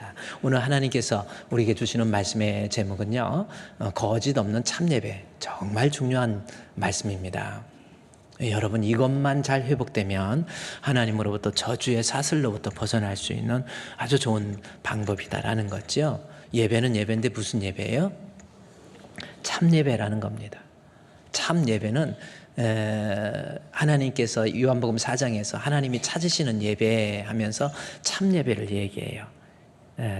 자, 오늘 하나님께서 우리에게 주시는 말씀의 제목은요, 거짓 없는 참예배. 정말 중요한 말씀입니다. 여러분, 이것만 잘 회복되면 하나님으로부터 저주의 사슬로부터 벗어날 수 있는 아주 좋은 방법이다라는 거죠. 예배는 예배인데 무슨 예배예요? 참예배라는 겁니다. 참예배는 하나님께서 요한복음 4장에서 하나님이 찾으시는 예배하면서 참예배를 얘기해요.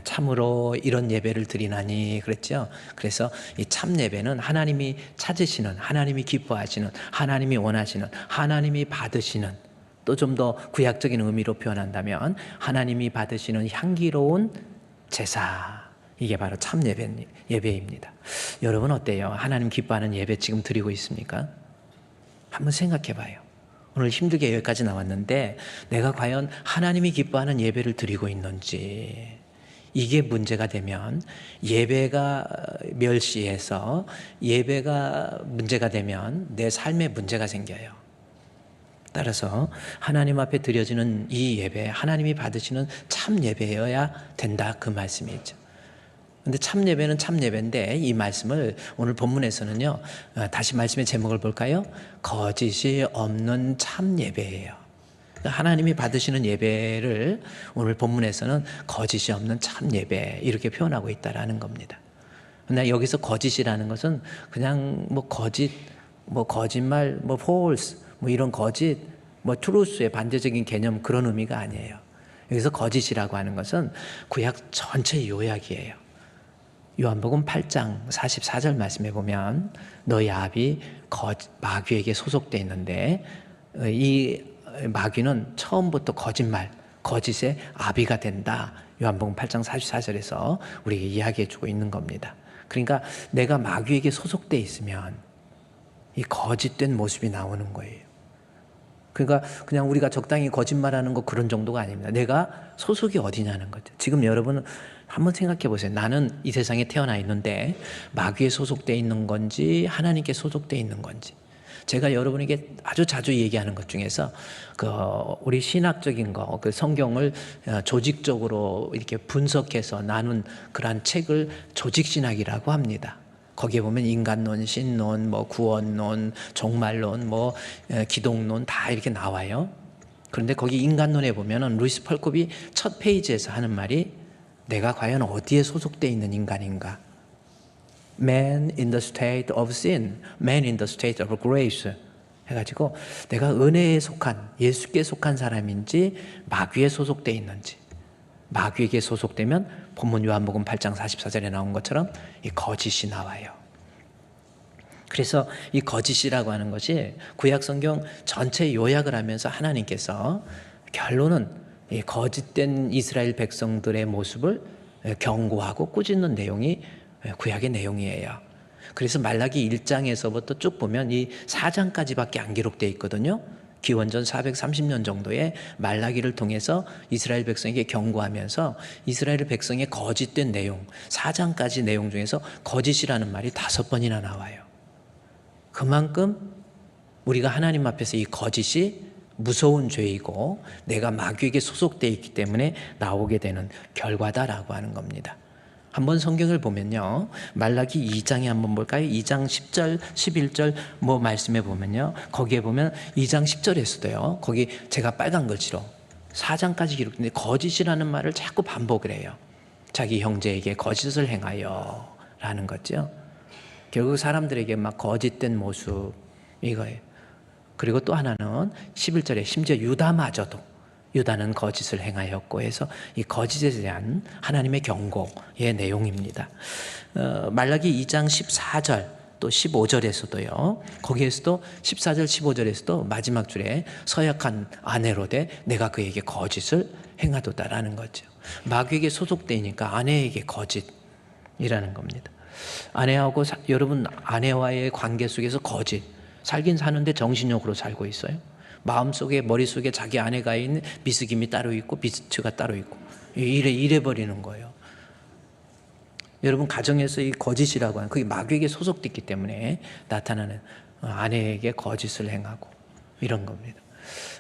참으로 이런 예배를 드리나니 그랬죠. 그래서 이 참예배는 하나님이 찾으시는, 하나님이 기뻐하시는, 하나님이 원하시는, 하나님이 받으시는, 또 좀 더 구약적인 의미로 표현한다면 하나님이 받으시는 향기로운 제사, 이게 바로 참예배입니다. 여러분 어때요? 하나님 기뻐하는 예배 지금 드리고 있습니까? 한번 생각해 봐요. 오늘 힘들게 여기까지 나왔는데 내가 과연 하나님이 기뻐하는 예배를 드리고 있는지, 이게 문제가 되면 예배가 멸시해서 예배가 문제가 되면 내 삶에 문제가 생겨요. 따라서 하나님 앞에 드려지는 이 예배, 하나님이 받으시는 참 예배여야 된다, 그 말씀이죠. 근데 참 예배는 참 예배인데 이 말씀을 오늘 본문에서는요, 다시 말씀의 제목을 볼까요? 거짓이 없는 참 예배예요. 하나님이 받으시는 예배를 오늘 본문에서는 거짓이 없는 참 예배, 이렇게 표현하고 있다라는 겁니다. 근데 여기서 거짓이라는 것은 그냥 뭐 거짓, 뭐 거짓말, 뭐 false, 뭐 이런 거짓, 뭐 truth의 반대적인 개념, 그런 의미가 아니에요. 여기서 거짓이라고 하는 것은 구약 전체 요약이에요. 요한복음 8장 44절 말씀에 보면 너희 아비 마귀에게 소속되어 있는데 이 마귀는 처음부터 거짓말, 거짓의 아비가 된다. 요한복음 8장 44절에서 우리에게 이야기해 주고 있는 겁니다. 그러니까 내가 마귀에게 소속되어 있으면 이 거짓된 모습이 나오는 거예요. 그러니까 그냥 우리가 적당히 거짓말하는 거 그런 정도가 아닙니다. 내가 소속이 어디냐는 거죠. 지금 여러분 한번 생각해 보세요. 나는 이 세상에 태어나 있는데 마귀에 소속되어 있는 건지 하나님께 소속되어 있는 건지. 제가 여러분에게 아주 자주 얘기하는 것 중에서 우리 신학적인 거, 그 성경을 조직적으로 이렇게 분석해서 나눈 그러한 책을 조직신학이라고 합니다. 거기에 보면 인간론, 신론, 뭐 구원론, 종말론, 뭐 기독론 다 이렇게 나와요. 그런데 거기 인간론에 보면은 루이스 펄콥이 첫 페이지에서 하는 말이 내가 과연 어디에 소속되어 있는 인간인가? Man in the state of sin, man in the state of grace 해가지고 내가 은혜에 속한, 예수께 속한 사람인지 마귀에 소속되어 있는지. 마귀에게 소속되면 본문 요한복음 8장 44절에 나온 것처럼 이 거짓이 나와요. 그래서 이 거짓이라고 하는 것이 구약 성경 전체 요약을 하면서 하나님께서 결론은 이 거짓된 이스라엘 백성들의 모습을 경고하고 꾸짖는 내용이 구약의 내용이에요. 그래서 말라기 1장에서부터 쭉 보면 이 4장까지밖에 안 기록되어 있거든요. 기원전 430년 정도에 말라기를 통해서 이스라엘 백성에게 경고하면서 이스라엘 백성의 거짓된 내용, 4장까지 내용 중에서 거짓이라는 말이 5번이나 나와요. 그만큼 우리가 하나님 앞에서 이 거짓이 무서운 죄이고 내가 마귀에게 소속되어 있기 때문에 나오게 되는 결과다라고 하는 겁니다. 한번 성경을 보면요, 말라기 2장에 한번 볼까요? 2장 10절, 11절 뭐 말씀해 보면요, 거기에 보면 2장 10절에서도요, 거기 제가 빨간 글씨로 4장까지 기록되는데 거짓이라는 말을 자꾸 반복을 해요. 자기 형제에게 거짓을 행하여 라는 거죠. 결국 사람들에게 막 거짓된 모습, 이거예요. 그리고 또 하나는 11절에 심지어 유다는 거짓을 행하였고 해서 이 거짓에 대한 하나님의 경고의 내용입니다. 말라기 2장 14절 또 15절에서도요. 거기에서도 14절 15절에서도 마지막 줄에 서약한 아내로 돼 내가 그에게 거짓을 행하도다라는 거죠. 마귀에게 소속되니까 아내에게 거짓이라는 겁니다. 아내하고 여러분 아내와의 관계 속에서 거짓, 살긴 사는데 정신력으로 살고 있어요. 마음속에 머릿속에 자기 아내가 있는 미스김이 따로 있고 비스트가 따로 있고 이래 버리는 거예요. 여러분 가정에서 이 거짓이라고 하는 그게 마귀에게 소속됐기 때문에 나타나는 아내에게 거짓을 행하고 이런 겁니다.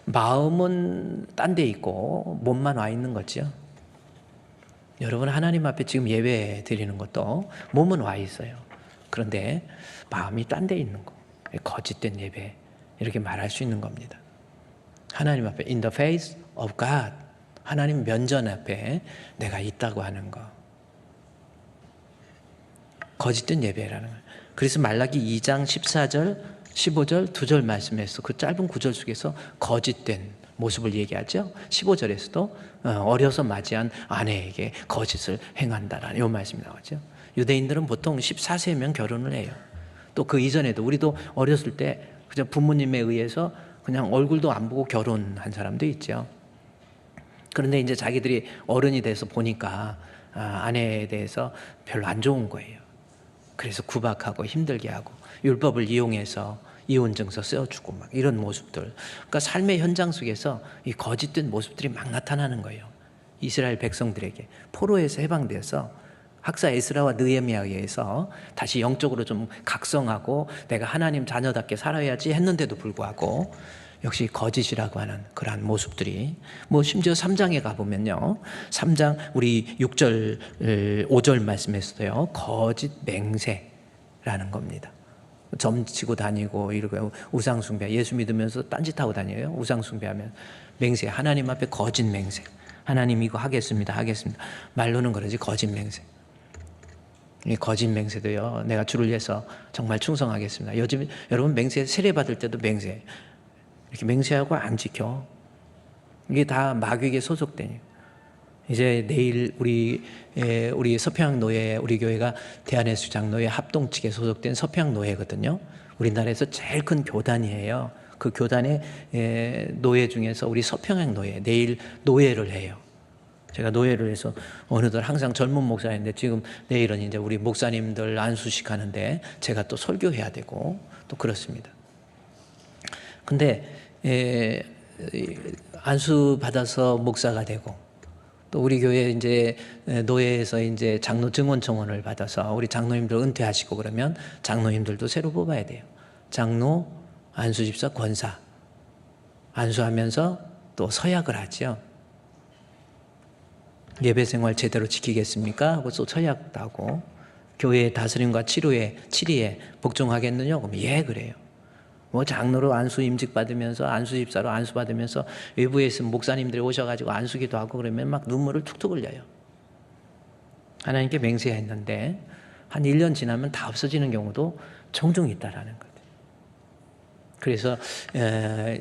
마음은 딴 데 있고 몸만 와 있는 거죠. 여러분 하나님 앞에 지금 예배 드리는 것도 몸은 와 있어요. 그런데 마음이 딴 데 있는 거. 거짓된 예배. 이렇게 말할 수 있는 겁니다. 하나님 앞에 in the face of God. 하나님 면전 앞에 내가 있다고 하는 거. 거짓된 예배라는 거예요. 그래서 말라기 2장 14절, 15절, 2절 말씀에서 그 짧은 구절 속에서 거짓된 모습을 얘기하죠. 15절에서도 어려서 맞이한 아내에게 거짓을 행한다라는 이 말씀이 나오죠. 유대인들은 보통 14세면 결혼을 해요. 또 그 이전에도 우리도 어렸을 때 그냥 부모님에 의해서 그냥 얼굴도 안 보고 결혼한 사람도 있죠. 그런데 이제 자기들이 어른이 돼서 보니까 아내에 대해서 별로 안 좋은 거예요. 그래서 구박하고 힘들게 하고 율법을 이용해서 이혼증서 써주고 막 이런 모습들. 그러니까 삶의 현장 속에서 이 거짓된 모습들이 막 나타나는 거예요. 이스라엘 백성들에게 포로에서 해방돼서 학사 에스라와 느헤미야에 의해서 다시 영적으로 좀 각성하고 내가 하나님 자녀답게 살아야지 했는데도 불구하고 역시 거짓이라고 하는 그러한 모습들이 심지어 3장에 가보면요. 3장 우리 6절 5절 말씀에서도요. 거짓 맹세라는 겁니다. 점치고 다니고 이러고 우상숭배 예수 믿으면서 딴짓하고 다녀요. 우상숭배하면 맹세 하나님 앞에 거짓 맹세 하나님 이거 하겠습니다. 말로는 그러지 거짓 맹세. 이 거짓 맹세도요. 내가 주를 위해서 정말 충성하겠습니다. 요즘 여러분 맹세 세례 받을 때도 맹세 이렇게 맹세하고 안 지켜. 이게 다 마귀에게 소속되니. 이제 내일 우리 서평양 노예 우리 교회가 대한예수 장로회 합동 측에 소속된 서평양 노예거든요. 우리나라에서 제일 큰 교단이에요. 그 교단의 노예 중에서 우리 서평양 노예 내일 노예를 해요. 제가 노예를 해서 어느덧 항상 젊은 목사인데 지금 내일은 이제 우리 목사님들 안수식 하는데 제가 또 설교해야 되고 또 그렇습니다. 근데 안수 받아서 목사가 되고 또 우리 교회 이제 노예에서 이제 장로 증언 청원을 받아서 우리 장로님들 은퇴하시고 그러면 장로님들도 새로 뽑아야 돼요. 장로, 안수집사, 권사 안수하면서 또 서약을 하죠. 예배 생활 제대로 지키겠습니까? 하고 또 서약도 하고 교회의 다스림과 치리에 복종하겠느냐? 그러면 예 그래요. 장로로 안수 임직 받으면서 안수집사로 안수 받으면서 외부에 있는 목사님들이 오셔가지고 안수기도 하고 그러면 막 눈물을 툭툭 흘려요. 하나님께 맹세했는데 한 1년 지나면 다 없어지는 경우도 종종 있다라는 거예요. 그래서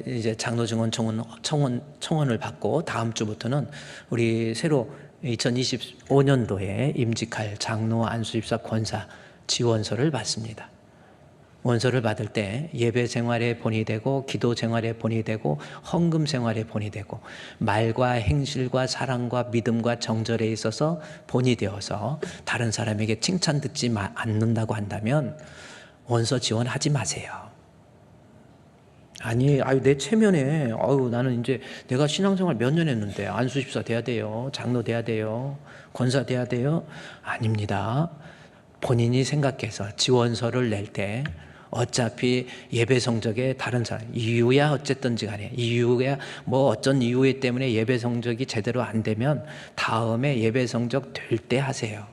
이제 장로 증언 청원을 받고 다음 주부터는 우리 새로 2025년도에 임직할 장로 안수집사 권사 지원서를 받습니다. 원서를 받을 때 예배 생활에 본이 되고 기도 생활에 본이 되고 헌금 생활에 본이 되고 말과 행실과 사랑과 믿음과 정절에 있어서 본이 되어서 다른 사람에게 칭찬 듣지 않는다고 한다면 원서 지원하지 마세요. 아니, 내 체면에 나는 이제 내가 신앙생활 몇 년 했는데 안수집사 돼야 돼요. 장로 돼야 돼요. 권사 돼야 돼요. 아닙니다. 본인이 생각해서 지원서를 낼 때 어차피 예배 성적에 다른 사람 이유야 어쨌든지 간에 이유야 어쩐 이유 때문에 예배 성적이 제대로 안 되면 다음에 예배 성적 될 때 하세요.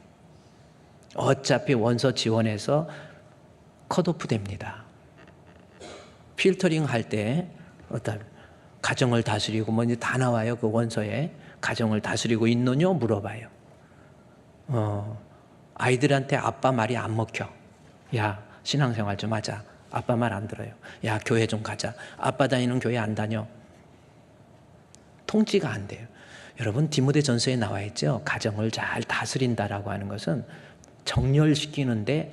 어차피 원서 지원해서 컷오프 됩니다. 필터링 할 때 어떤 가정을 다스리고 이제 다 나와요. 그 원서에 가정을 다스리고 있느냐 물어봐요. 아이들한테 아빠 말이 안 먹혀. 야 신앙생활 좀 하자. 아빠 말 안 들어요. 야 교회 좀 가자. 아빠 다니는 교회 안 다녀. 통치가 안 돼요. 여러분 디모데전서에 나와 있죠. 가정을 잘 다스린다라고 하는 것은 정렬시키는데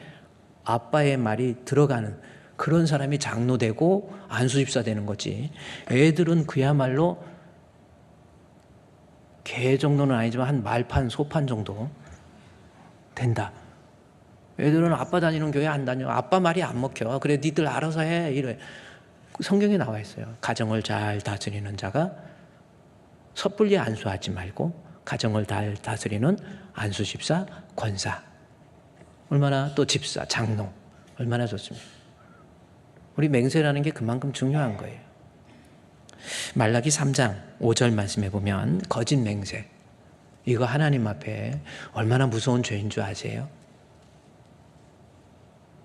아빠의 말이 들어가는 그런 사람이 장로 되고 안수집사 되는 거지. 애들은 그야말로 개 정도는 아니지만 한 말판 소판 정도 된다. 애들은 아빠 다니는 교회 안 다녀. 아빠 말이 안 먹혀. 그래 니들 알아서 해. 이래. 성경에 나와 있어요. 가정을 잘 다스리는 자가 섣불리 안수하지 말고 가정을 잘 다스리는 안수집사, 권사. 얼마나 또 집사, 장로. 얼마나 좋습니까? 우리 맹세라는 게 그만큼 중요한 거예요. 말라기 3장 5절 말씀해 보면 거짓 맹세. 이거 하나님 앞에 얼마나 무서운 죄인 줄 아세요?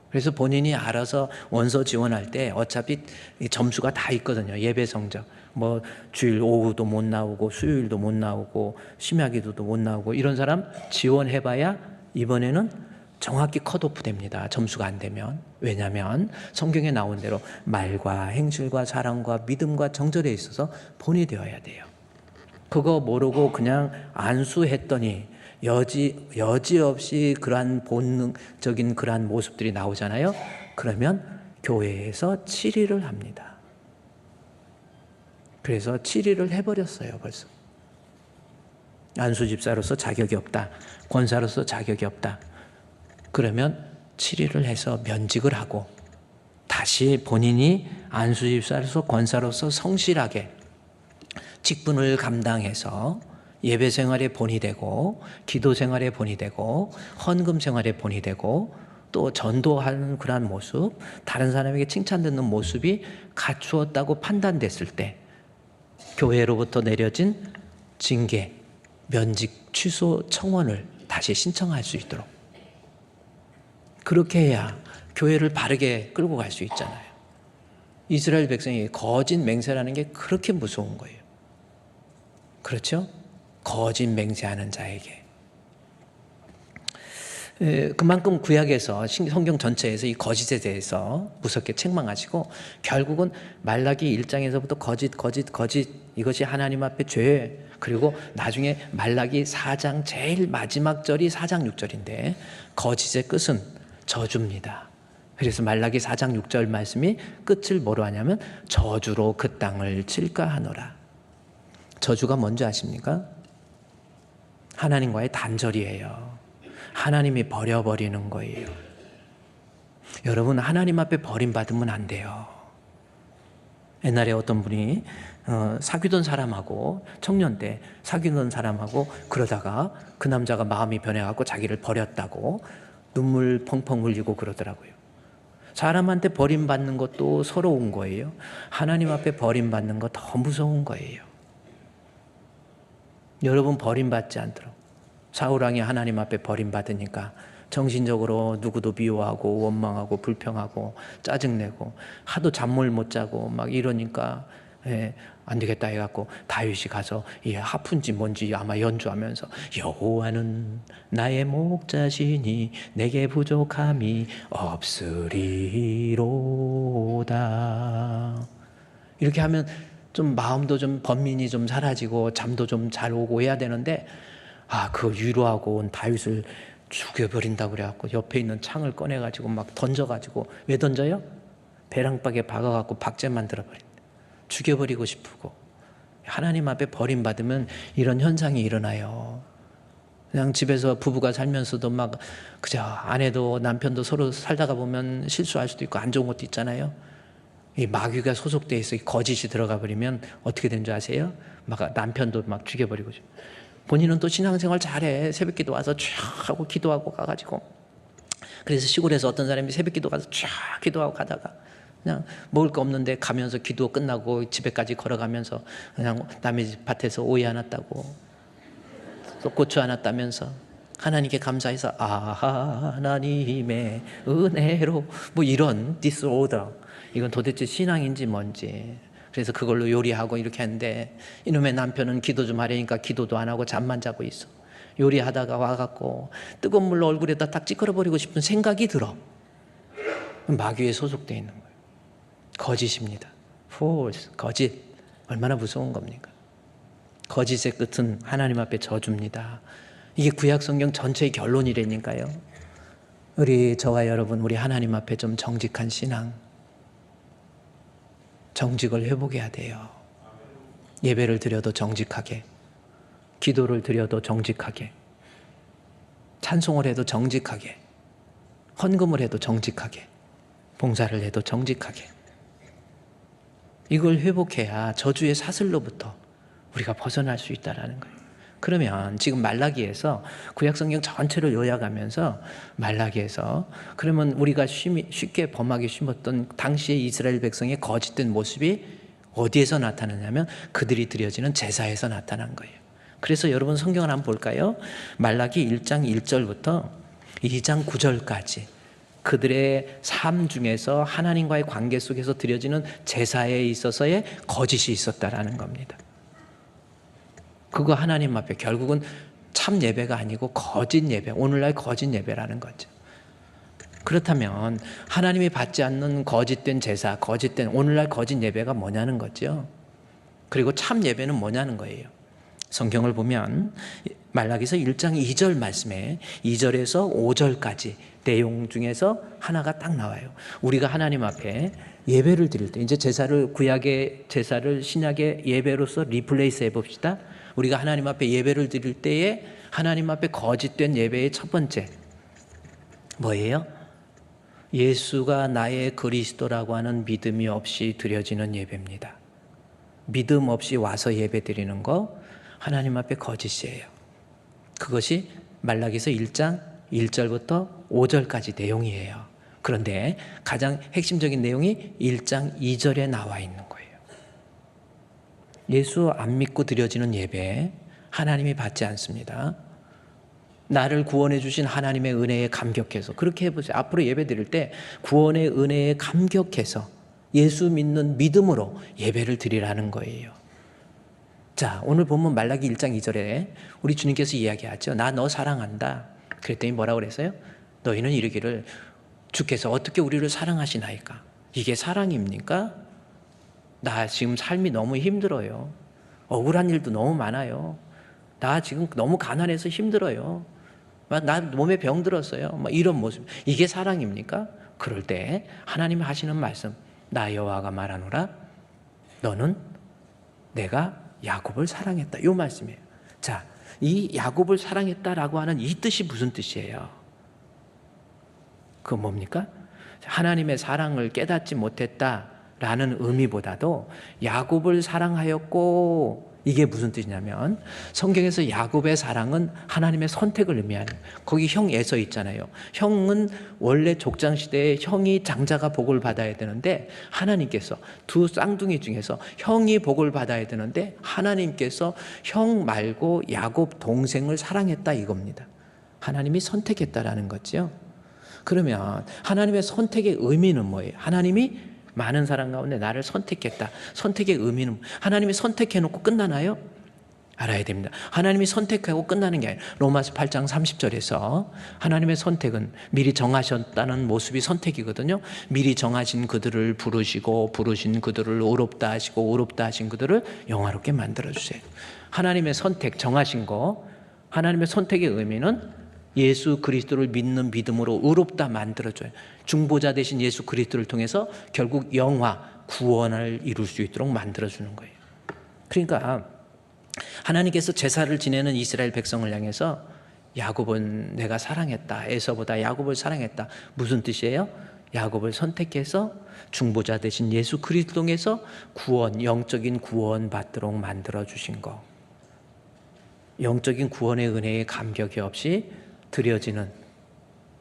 그래서 본인이 알아서 원서 지원할 때 어차피 점수가 다 있거든요. 예배 성적. 뭐 주일 오후도 못 나오고 수요일도 못 나오고 심야기도도 못 나오고 이런 사람 지원해봐야 이번에는 정확히 컷오프 됩니다. 점수가 안 되면. 왜냐하면 성경에 나온 대로 말과 행실과 사랑과 믿음과 정절에 있어서 본이 되어야 돼요. 그거 모르고 그냥 안수했더니 여지없이 그러한 본능적인 그러한 모습들이 나오잖아요. 그러면 교회에서 질의를 합니다. 그래서 질의를 해버렸어요. 벌써. 안수집사로서 자격이 없다. 권사로서 자격이 없다. 그러면 질의를 해서 면직을 하고 다시 본인이 안수집사로서 권사로서 성실하게 직분을 감당해서 예배 생활에 본이 되고 기도 생활에 본이 되고 헌금 생활에 본이 되고 또 전도하는 그러한 모습, 다른 사람에게 칭찬 듣는 모습이 갖추었다고 판단됐을 때 교회로부터 내려진 징계, 면직 취소 청원을 다시 신청할 수 있도록, 그렇게 해야 교회를 바르게 끌고 갈 수 있잖아요. 이스라엘 백성이 거짓 맹세라는 게 그렇게 무서운 거예요. 그렇죠? 거짓 맹세하는 자에게. 그만큼 구약에서 성경 전체에서 이 거짓에 대해서 무섭게 책망하시고 결국은 말라기 1장에서부터 거짓 이것이 하나님 앞에 죄, 그리고 나중에 말라기 4장 제일 마지막 절이 4장 6절인데 거짓의 끝은 저주입니다. 그래서 말라기 4장 6절 말씀이 끝을 뭐로 하냐면 저주로 그 땅을 칠까 하노라. 저주가 뭔지 아십니까? 하나님과의 단절이에요. 하나님이 버려버리는 거예요. 여러분, 하나님 앞에 버림받으면 안 돼요. 옛날에 어떤 분이 사귀던 사람하고, 청년 때 사귀던 사람하고 그러다가 그 남자가 마음이 변해갖고 자기를 버렸다고 눈물 펑펑 흘리고 그러더라고요. 사람한테 버림받는 것도 서러운 거예요. 하나님 앞에 버림받는 거 더 무서운 거예요. 여러분, 버림받지 않도록. 사울왕이 하나님 앞에 버림받으니까 정신적으로 누구도 미워하고 원망하고 불평하고 짜증내고 하도 잠을 못 자고 막 이러니까 안 되겠다 해갖고 다윗이 가서 이 하프인지 뭔지 아마 연주하면서 여호와는 나의 목자시니 내게 부족함이 없으리로다. 이렇게 하면 좀 마음도 좀 번민이 좀 사라지고 잠도 좀 잘 오고 해야 되는데 그걸 위로하고 온 다윗을 죽여버린다고 그래갖고 옆에 있는 창을 꺼내가지고 막 던져가지고, 왜 던져요? 배랑박에 박아갖고 박제 만들어버린다. 죽여버리고 싶고. 하나님 앞에 버림받으면 이런 현상이 일어나요. 그냥 집에서 부부가 살면서도 막 그저 아내도 남편도 서로 살다가 보면 실수할 수도 있고 안 좋은 것도 있잖아요. 이 마귀가 소속돼 있어 거짓이 들어가 버리면 어떻게 되는 줄 아세요? 막 남편도 막 죽여버리고 싶어. 본인은 또 신앙생활 잘해. 새벽기도 와서 쫙 하고 기도하고 가가지고. 그래서 시골에서 어떤 사람이 새벽기도 가서 쫙 기도하고 가다가 그냥 먹을 거 없는데 가면서 기도 끝나고 집에까지 걸어가면서 그냥 남의 집 밭에서 오이 하나 따고 또 고추 하나 따면서 하나님께 감사해서 하나님의 은혜로 뭐 이런 디스오더, 이건 도대체 신앙인지 뭔지. 그래서 그걸로 요리하고 이렇게 하는데 이놈의 남편은 기도 좀 하려니까 기도도 안 하고 잠만 자고 있어. 요리하다가 와갖고 뜨거운 물로 얼굴에다 딱 찌그러버리고 싶은 생각이 들어. 마귀에 소속되어 있는 거예요. 거짓입니다. false, 거짓. 얼마나 무서운 겁니까? 거짓의 끝은 하나님 앞에 저주입니다. 이게 구약 성경 전체의 결론이라니까요. 저와 여러분, 우리 하나님 앞에 좀 정직한 신앙, 정직을 회복해야 돼요. 예배를 드려도 정직하게, 기도를 드려도 정직하게, 찬송을 해도 정직하게, 헌금을 해도 정직하게, 봉사를 해도 정직하게. 이걸 회복해야 저주의 사슬로부터 우리가 벗어날 수 있다는 거예요. 그러면 지금 말라기에서 구약성경 전체를 요약하면서 말라기에서 그러면 우리가 쉽게 범하기 쉬웠던 당시의 이스라엘 백성의 거짓된 모습이 어디에서 나타나냐면 그들이 드려지는 제사에서 나타난 거예요. 그래서 여러분 성경을 한번 볼까요? 말라기 1장 1절부터 2장 9절까지 그들의 삶 중에서 하나님과의 관계 속에서 드려지는 제사에 있어서의 거짓이 있었다라는 겁니다. 그거 하나님 앞에 결국은 참 예배가 아니고 거짓 예배, 오늘날 거짓 예배라는 거죠. 그렇다면 하나님이 받지 않는 거짓된 제사, 거짓된 오늘날 거짓 예배가 뭐냐는 거죠. 그리고 참 예배는 뭐냐는 거예요. 성경을 보면 말라기서 1장 2절 말씀에 2절에서 5절까지 내용 중에서 하나가 딱 나와요. 우리가 하나님 앞에 예배를 드릴 때, 이제 제사를 구약의 제사를 신약의 예배로서 리플레이스 해봅시다. 우리가 하나님 앞에 예배를 드릴 때에 하나님 앞에 거짓된 예배의 첫 번째 뭐예요? 예수가 나의 그리스도라고 하는 믿음이 없이 드려지는 예배입니다. 믿음 없이 와서 예배 드리는 거 하나님 앞에 거짓이에요. 그것이 말라기서 1장 1절부터 5절까지 내용이에요. 그런데 가장 핵심적인 내용이 1장 2절에 나와 있는 거예요. 예수 안 믿고 드려지는 예배 하나님이 받지 않습니다. 나를 구원해 주신 하나님의 은혜에 감격해서 그렇게 해보세요. 앞으로 예배 드릴 때 구원의 은혜에 감격해서 예수 믿는 믿음으로 예배를 드리라는 거예요. 자, 오늘 본문 말라기 1장 2절에 우리 주님께서 이야기하죠. 나 너 사랑한다. 그랬더니 뭐라고 그랬어요? 너희는 이르기를 주께서 어떻게 우리를 사랑하시나이까? 이게 사랑입니까? 나 지금 삶이 너무 힘들어요. 억울한 일도 너무 많아요. 나 지금 너무 가난해서 힘들어요. 나 몸에 병 들었어요. 이런 모습. 이게 사랑입니까? 그럴 때 하나님이 하시는 말씀. 나 여호와가 말하노라. 너는 내가 야곱을 사랑했다. 이 말씀이에요. 자, 이 야곱을 사랑했다라고 하는 이 뜻이 무슨 뜻이에요? 그건 뭡니까? 하나님의 사랑을 깨닫지 못했다라는 의미보다도 야곱을 사랑하였고 이게 무슨 뜻이냐면 성경에서 야곱의 사랑은 하나님의 선택을 의미하는 거기 형 에서 있잖아요. 형은 원래 족장시대에 형이 장자가 복을 받아야 되는데 하나님께서 두 쌍둥이 중에서 형이 복을 받아야 되는데 하나님께서 형 말고 야곱 동생을 사랑했다 이겁니다. 하나님이 선택했다라는 거죠. 그러면 하나님의 선택의 의미는 뭐예요? 하나님이 많은 사람 가운데 나를 선택했다. 선택의 의미는 하나님이 선택해놓고 끝나나요? 알아야 됩니다. 하나님이 선택하고 끝나는 게 아니라 로마서 8장 30절에서 하나님의 선택은 미리 정하셨다는 모습이 선택이거든요. 미리 정하신 그들을 부르시고 부르신 그들을 의롭다 하시고 의롭다 하신 그들을 영화롭게 만들어주세요. 하나님의 선택 정하신 거 하나님의 선택의 의미는 예수 그리스도를 믿는 믿음으로 의롭다 만들어줘요. 중보자 되신 예수 그리스도를 통해서 결국 영화, 구원을 이룰 수 있도록 만들어주는 거예요. 그러니까 하나님께서 제사를 지내는 이스라엘 백성을 향해서 야곱은 내가 사랑했다. 에서보다 야곱을 사랑했다. 무슨 뜻이에요? 야곱을 선택해서 중보자 되신 예수 그리스도 통해서 구원, 영적인 구원 받도록 만들어주신 거. 영적인 구원의 은혜에 감격이 없이 드려지는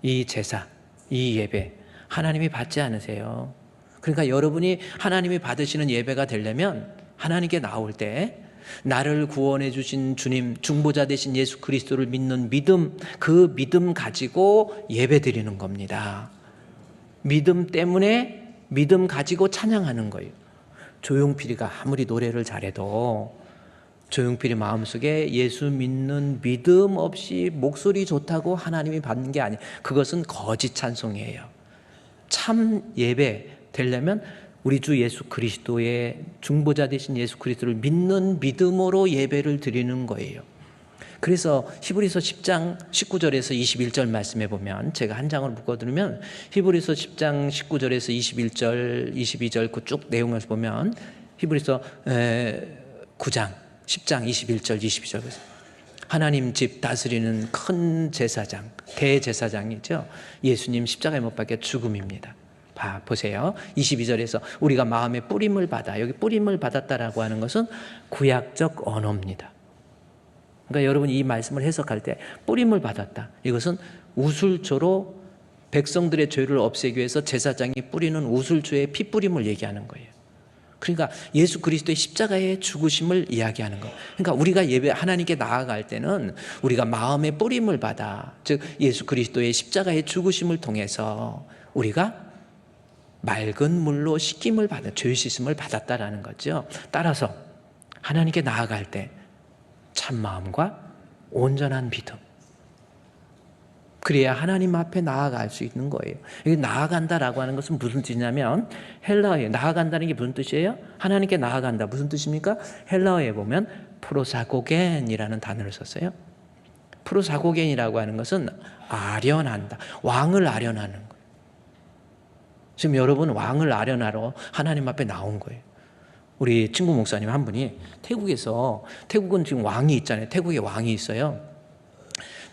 이 제사, 이 예배 하나님이 받지 않으세요. 그러니까 여러분이 하나님이 받으시는 예배가 되려면 하나님께 나올 때 나를 구원해 주신 주님, 중보자 되신 예수 그리스도를 믿는 믿음, 그 믿음 가지고 예배 드리는 겁니다. 믿음 때문에 믿음 가지고 찬양하는 거예요. 조용필이가 아무리 노래를 잘해도 조용필이 마음속에 예수 믿는 믿음 없이 목소리 좋다고 하나님이 받는 게 아니에요. 그것은 거짓 찬송이에요. 참 예배 되려면 우리 주 예수 그리스도의 중보자 되신 예수 그리스도를 믿는 믿음으로 예배를 드리는 거예요. 그래서 히브리서 10장 19절에서 21절 말씀해 보면 제가 한 장을 묶어두면 히브리서 10장 19절에서 21절, 22절 그 쭉 내용을 보면 히브리서 9장 10장 21절 22절 하나님 집 다스리는 큰 제사장 대제사장이죠. 예수님 십자가에 못 박혀 죽음입니다. 보세요. 22절에서 우리가 마음에 뿌림을 받아 여기 뿌림을 받았다라고 하는 것은 구약적 언어입니다. 그러니까 여러분 이 말씀을 해석할 때 뿌림을 받았다. 이것은 우슬초로 백성들의 죄를 없애기 위해서 제사장이 뿌리는 우슬초의 피 뿌림을 얘기하는 거예요. 그러니까 예수 그리스도의 십자가의 죽으심을 이야기하는 것. 그러니까 우리가 예배 하나님께 나아갈 때는 우리가 마음의 뿌림을 받아, 즉 예수 그리스도의 십자가의 죽으심을 통해서 우리가 맑은 물로 씻김을 받아, 죄 씻음을 받았다라는 거죠. 따라서 하나님께 나아갈 때 참 마음과 온전한 믿음, 그래야 하나님 앞에 나아갈 수 있는 거예요. 여기 나아간다라고 하는 것은 무슨 뜻이냐면, 헬라어에 나아간다는 게 무슨 뜻이에요? 하나님께 나아간다 무슨 뜻입니까? 헬라어에 보면 프로사고겐이라는 단어를 썼어요. 프로사고겐이라고 하는 것은 아련한다, 왕을 아련하는 거예요. 지금 여러분 왕을 아련하러 하나님 앞에 나온 거예요. 우리 친구 목사님 한 분이 태국은 지금 왕이 있잖아요. 태국에 왕이 있어요.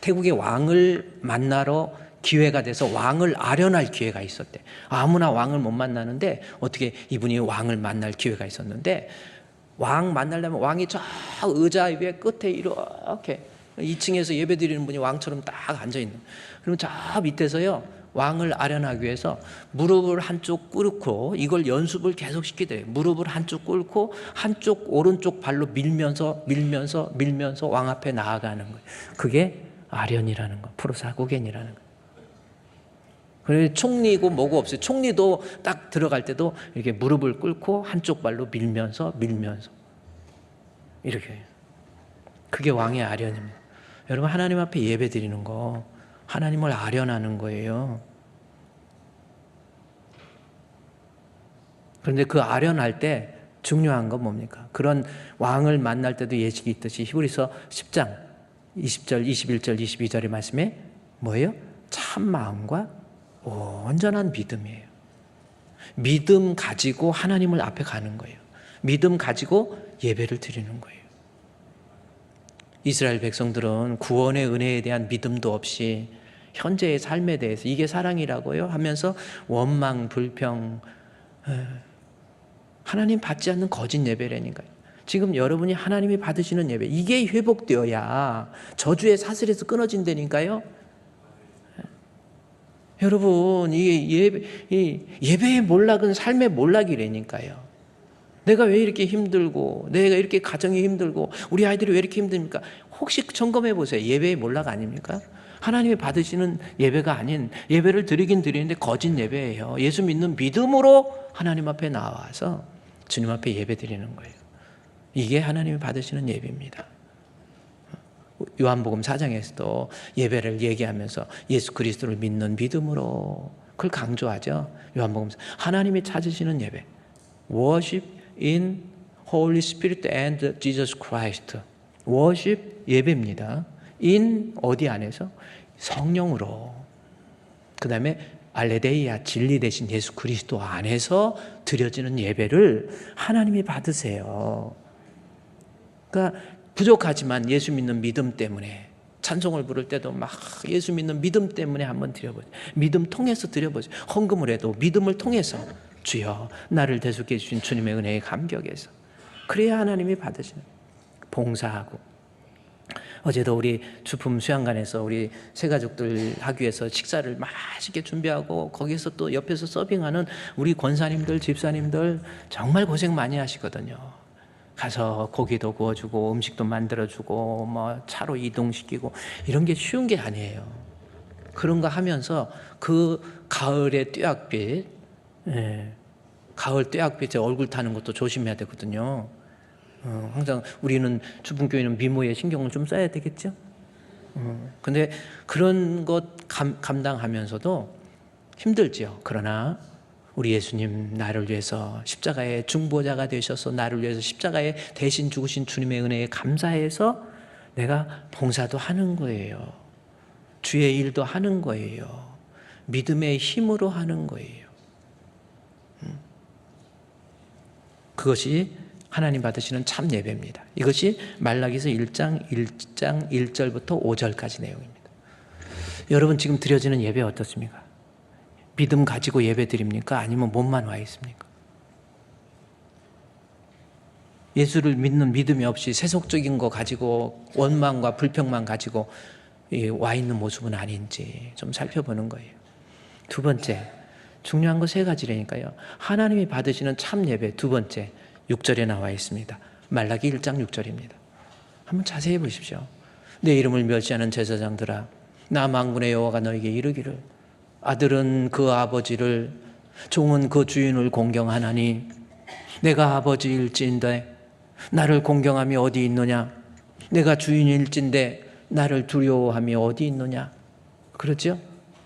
태국의 왕을 만나러 기회가 돼서 왕을 아련할 기회가 있었대. 아무나 왕을 못 만나는데 어떻게 이분이 왕을 만날 기회가 있었는데, 왕 만나려면 왕이 저 의자 위에 끝에 이렇게 2층에서 예배드리는 분이 왕처럼 딱 앉아있는, 그러면 저 밑에서요 왕을 아련하기 위해서 무릎을 한쪽 꿇고, 이걸 연습을 계속 시키더래요. 무릎을 한쪽 꿇고 한쪽 오른쪽 발로 밀면서 왕 앞에 나아가는 거예요. 그게 아련이라는 거, 프로사고겐이라는 거. 그래서 총리고 뭐고 없어요. 총리도 딱 들어갈 때도 이렇게 무릎을 꿇고 한쪽 발로 밀면서 이렇게 해요. 그게 왕의 아련입니다. 여러분, 하나님 앞에 예배 드리는 거 하나님을 아련하는 거예요. 그런데 그 아련할 때 중요한 건 뭡니까? 그런 왕을 만날 때도 예식이 있듯이 히브리서 10장 20절, 21절, 22절의 말씀에 뭐예요? 참 마음과 온전한 믿음이에요. 믿음 가지고 하나님을 앞에 가는 거예요. 믿음 가지고 예배를 드리는 거예요. 이스라엘 백성들은 구원의 은혜에 대한 믿음도 없이 현재의 삶에 대해서 이게 사랑이라고요 하면서 원망, 불평, 하나님 받지 않는 거짓 예배라니까요. 지금 여러분이 하나님이 받으시는 예배, 이게 회복되어야 저주의 사슬에서 끊어진다니까요. 여러분, 예배의 몰락은 삶의 몰락이라니까요. 내가 왜 이렇게 힘들고, 내가 이렇게 가정이 힘들고, 우리 아이들이 왜 이렇게 힘듭니까? 혹시 점검해 보세요. 예배의 몰락 아닙니까? 하나님이 받으시는 예배가 아닌, 예배를 드리긴 드리는데 거짓 예배예요. 예수 믿는 믿음으로 하나님 앞에 나와서 주님 앞에 예배 드리는 거예요. 이게 하나님이 받으시는 예배입니다. 요한복음 4장에서도 예배를 얘기하면서 예수 그리스도를 믿는 믿음으로, 그걸 강조하죠. 요한복음 4, 하나님이 찾으시는 예배, worship in Holy Spirit and Jesus Christ. worship 예배입니다. in 어디 안에서? 성령으로. 그 다음에 알레데이아, 진리 대신 예수 그리스도 안에서 드려지는 예배를 하나님이 받으세요. 그러니까 부족하지만 예수 믿는 믿음 때문에 찬송을 부를 때도 막 예수 믿는 믿음 때문에 한번 드려보세요. 믿음 통해서 드려보세요. 헌금을 해도 믿음을 통해서, 주여 나를 대속해 주신 주님의 은혜에 감격해서, 그래야 하나님이 받으시는. 봉사하고, 어제도 우리 주품 수양관에서 우리 새가족들 하기 위해서 식사를 맛있게 준비하고, 거기서 또 옆에서 서빙하는 우리 권사님들, 집사님들 정말 고생 많이 하시거든요. 가서 고기도 구워주고 음식도 만들어주고 뭐 차로 이동시키고, 이런 게 쉬운 게 아니에요. 그런 거 하면서 그 가을의 뙤약빛, 가을 뙤약빛에 얼굴 타는 것도 조심해야 되거든요. 항상 우리는 주분교회는 미모에 신경을 좀 써야 되겠죠. 근데 그런 것 감당하면서도 힘들지요. 그러나 우리 예수님, 나를 위해서 십자가의 중보자가 되셔서 나를 위해서 십자가에 대신 죽으신 주님의 은혜에 감사해서 내가 봉사도 하는 거예요. 주의 일도 하는 거예요. 믿음의 힘으로 하는 거예요. 그것이 하나님 받으시는 참 예배입니다. 이것이 말라기서 1장 1절부터 5절까지 내용입니다. 여러분, 지금 드려지는 예배 어떻습니까? 믿음 가지고 예배 드립니까? 아니면 몸만 와 있습니까? 예수를 믿는 믿음이 없이 세속적인 거 가지고 원망과 불평만 가지고 와 있는 모습은 아닌지 좀 살펴보는 거예요. 두 번째, 중요한 거 세 가지라니까요. 하나님이 받으시는 참 예배 두 번째 6절에 나와 있습니다. 말라기 1장 6절입니다. 한번 자세히 보십시오. 내 이름을 멸시하는 제사장들아, 나 만군의 여호와가 너에게 이르기를 아들은 그 아버지를, 종은 그 주인을 공경하나니 내가 아버지일진데 나를 공경함이 어디 있느냐? 내가 주인일진데 나를 두려워함이 어디 있느냐? 그렇죠?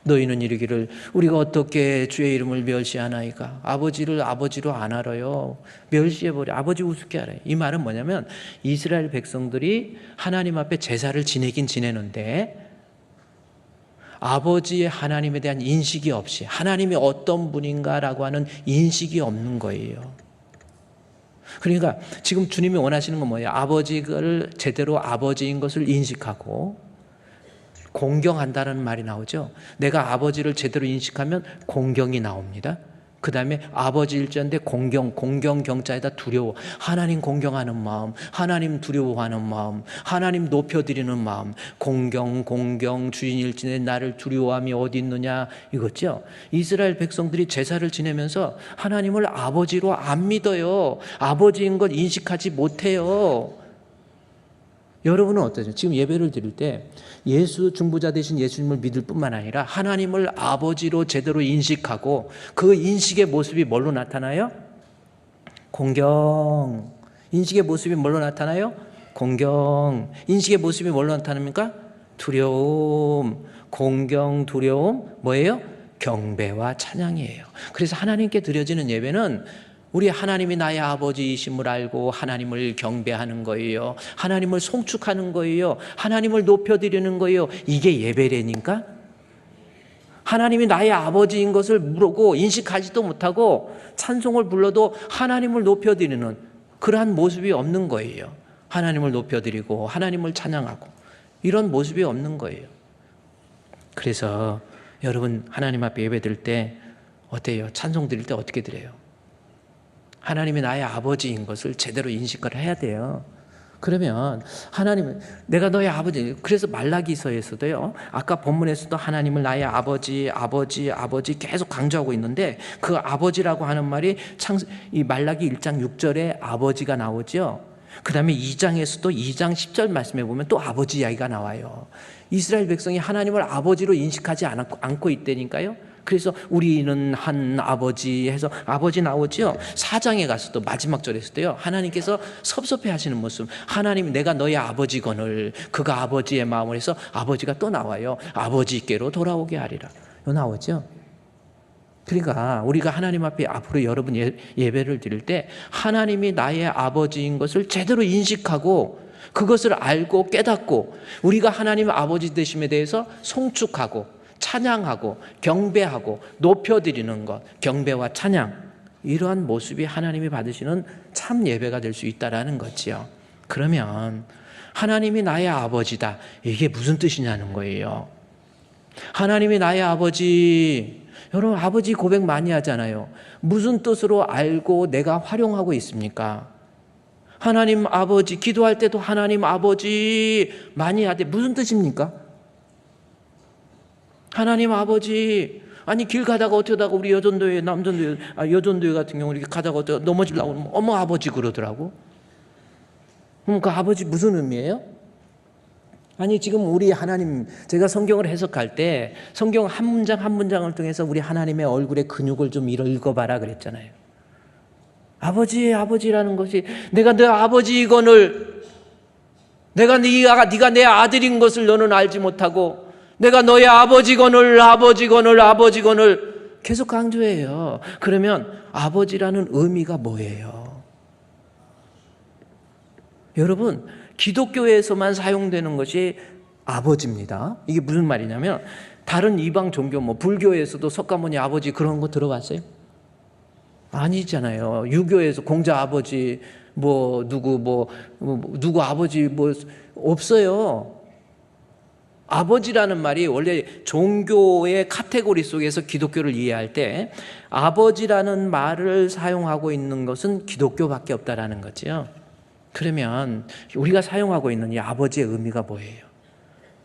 너희는 이르기를 우리가 어떻게 주의 이름을 멸시하나이까? 아버지를 아버지로 안 알아요. 멸시해버려. 아버지 우습게 알아요. 이 말은 뭐냐면 이스라엘 백성들이 하나님 앞에 제사를 지내긴 지내는데 아버지의 하나님에 대한 인식이 없이 하나님이 어떤 분인가라고 하는 인식이 없는 거예요. 그러니까 지금 주님이 원하시는 건 뭐예요? 아버지를 제대로 아버지인 것을 인식하고 공경한다는 말이 나오죠. 내가 아버지를 제대로 인식하면 공경이 나옵니다. 그 다음에 아버지 일자인데 공경 경자에다 두려워. 하나님 공경하는 마음, 하나님 두려워하는 마음, 하나님 높여드리는 마음. 공경 주인 일진에 나를 두려워함이 어디 있느냐, 이거죠. 이스라엘 백성들이 제사를 지내면서 하나님을 아버지로 안 믿어요. 아버지인 걸 인식하지 못해요. 여러분은 어떠세요? 지금 예배를 드릴 때 예수 중보자 되신 예수님을 믿을 뿐만 아니라 하나님을 아버지로 제대로 인식하고 그 인식의 모습이 뭘로 나타나요? 공경. 인식의 모습이 뭘로 나타나요? 공경. 인식의 모습이 뭘로 나타납니까? 두려움. 공경, 두려움, 뭐예요? 경배와 찬양이에요. 그래서 하나님께 드려지는 예배는 우리 하나님이 나의 아버지이심을 알고 하나님을 경배하는 거예요. 하나님을 송축하는 거예요. 하나님을 높여드리는 거예요. 이게 예배라니까? 하나님이 나의 아버지인 것을 모르고 인식하지도 못하고 찬송을 불러도 하나님을 높여드리는 그러한 모습이 없는 거예요. 하나님을 높여드리고 하나님을 찬양하고 이런 모습이 없는 거예요. 그래서 여러분 하나님 앞에 예배 드릴 때 어때요? 찬송 드릴 때 어떻게 드려요? 하나님이 나의 아버지인 것을 제대로 인식을 해야 돼요. 그러면 하나님은 내가 너의 아버지. 그래서 말라기서에서도요, 아까 본문에서도 하나님을 나의 아버지 계속 강조하고 있는데 그 아버지라고 하는 말이 이 말라기 1장 6절에 아버지가 나오죠. 그 다음에 2장에서도 2장 10절 말씀해 보면 또 아버지 이야기가 나와요. 이스라엘 백성이 하나님을 아버지로 인식하지 않고 있다니까요. 그래서 우리는 한 아버지 해서 아버지 나오죠. 4장에 가서도 마지막 절에서도요, 하나님께서 섭섭해 하시는 모습, 하나님 내가 너의 아버지거늘 그가 아버지의 마음을 해서 아버지가 또 나와요. 아버지께로 돌아오게 하리라. 이거 나오죠. 그러니까 우리가 하나님 앞에 앞으로 여러분 예배를 드릴 때 하나님이 나의 아버지인 것을 제대로 인식하고 그것을 알고 깨닫고 우리가 하나님 아버지 되심에 대해서 송축하고 찬양하고 경배하고 높여드리는 것, 경배와 찬양, 이러한 모습이 하나님이 받으시는 참 예배가 될 수 있다라는 거지요. 그러면 하나님이 나의 아버지다, 이게 무슨 뜻이냐는 거예요. 하나님이 나의 아버지, 여러분 아버지 고백 많이 하잖아요. 무슨 뜻으로 알고 내가 활용하고 있습니까? 하나님 아버지, 기도할 때도 하나님 아버지 많이 하되 무슨 뜻입니까? 하나님 아버지, 아니 길 가다가 어쩌다가 우리 여전도회 여전도회 같은 경우 이렇게 가다가 어쩌다가 넘어지려고 그러면 어머 아버지 그러더라고. 그럼 그 아버지 무슨 의미예요? 아니 지금 우리 하나님, 제가 성경을 해석할 때 성경 한 문장 한 문장을 통해서 우리 하나님의 얼굴의 근육을 좀 읽어봐라 그랬잖아요. 아버지라는 것이 내가 내 아버지이거늘, 내가 네가 내 아들인 것을 너는 알지 못하고 내가 너의 아버지거늘 계속 강조해요. 그러면 아버지라는 의미가 뭐예요? 여러분 기독교에서만 사용되는 것이 아버지입니다. 이게 무슨 말이냐면 다른 이방 종교 불교에서도 석가모니 아버지 그런 거 들어봤어요? 아니잖아요. 유교에서 공자 아버지 누구 아버지 없어요. 아버지라는 말이 원래 종교의 카테고리 속에서 기독교를 이해할 때 아버지라는 말을 사용하고 있는 것은 기독교밖에 없다라는 거죠. 그러면 우리가 사용하고 있는 이 아버지의 의미가 뭐예요?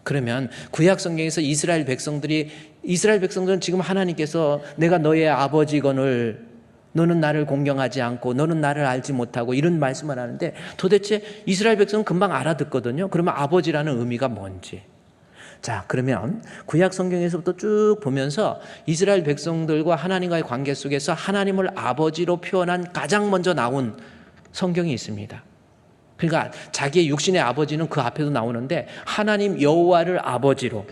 그러면 구약 성경에서 이스라엘 백성들은 지금 하나님께서 내가 너의 아버지거늘 너는 나를 공경하지 않고 너는 나를 알지 못하고 이런 말씀을 하는데 도대체 이스라엘 백성은 금방 알아듣거든요. 그러면 아버지라는 의미가 뭔지. 자, 그러면 구약 성경에서부터 쭉 보면서 이스라엘 백성들과 하나님과의 관계 속에서 하나님을 아버지로 표현한 가장 먼저 나온 성경이 있습니다. 그러니까 자기의 육신의 아버지는 그 앞에도 나오는데 하나님 여호와를 아버지로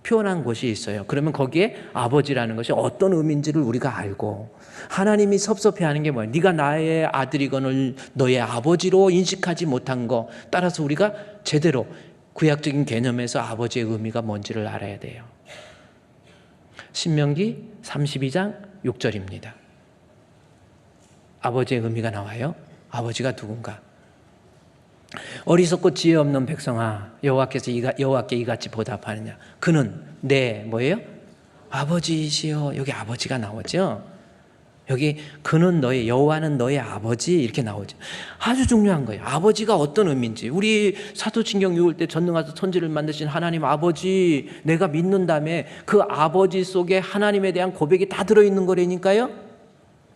표현한 곳이 있어요. 그러면 거기에 아버지라는 것이 어떤 의미인지를 우리가 알고 하나님이 섭섭해하는 게 뭐예요? 네가 나의 아들이거늘 너의 아버지로 인식하지 못한 거 따라서 우리가 제대로 구약적인 개념에서 아버지의 의미가 뭔지를 알아야 돼요. 신명기 32장 6절입니다. 아버지의 의미가 나와요. 아버지가 누군가? 어리석고 지혜 없는 백성아 여호와께 이같이 보답하느냐 그는 내 뭐예요? 아버지시여. 여기 아버지가 나오죠. 여기 그는 너의 여호와는 너의 아버지 이렇게 나오죠. 아주 중요한 거예요. 아버지가 어떤 의미인지. 우리 사도신경 6일 때 전능하사 천지를 만드신 하나님 아버지 내가 믿는다며 그 아버지 속에 하나님에 대한 고백이 다 들어있는 거라니까요.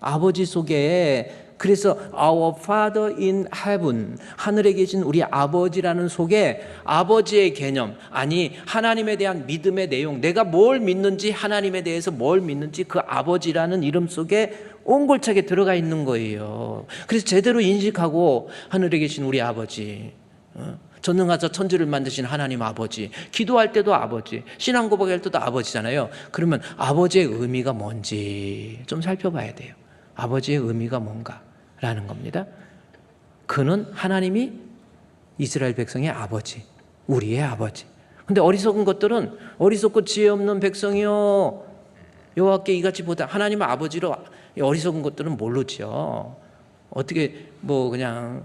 아버지 속에 그래서 Our Father in Heaven 하늘에 계신 우리 아버지라는 속에 아버지의 개념 아니 하나님에 대한 믿음의 내용 내가 뭘 믿는지 하나님에 대해서 뭘 믿는지 그 아버지라는 이름 속에 옹골차게 들어가 있는 거예요. 그래서 제대로 인식하고 하늘에 계신 우리 아버지 전능하사 천지를 만드신 하나님 아버지 기도할 때도 아버지 신앙 고백할 때도 아버지잖아요. 그러면 아버지의 의미가 뭔지 좀 살펴봐야 돼요. 아버지의 의미가 뭔가 라는 겁니다. 그는 하나님이 이스라엘 백성의 아버지, 우리의 아버지. 근데 어리석은 것들은 어리석고 지혜 없는 백성이요 여호와께 이같이 보다 하나님의 아버지로 어리석은 것들은 모르죠. 어떻게 그냥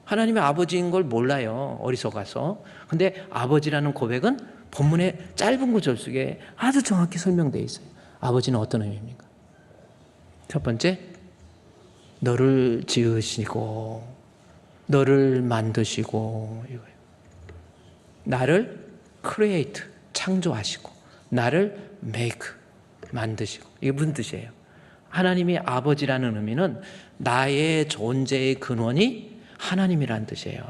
하나님의 아버지인 걸 몰라요. 어리석어서. 근데 아버지라는 고백은 본문의 짧은 구절 속에 아주 정확히 설명되어 있어요. 아버지는 어떤 의미입니까? 첫 번째, 너를 지으시고 너를 만드시고 이거예요. 나를 create 창조하시고 나를 make 만드시고 이게 무슨 뜻이에요? 하나님이 아버지라는 의미는 나의 존재의 근원이 하나님이라는 뜻이에요.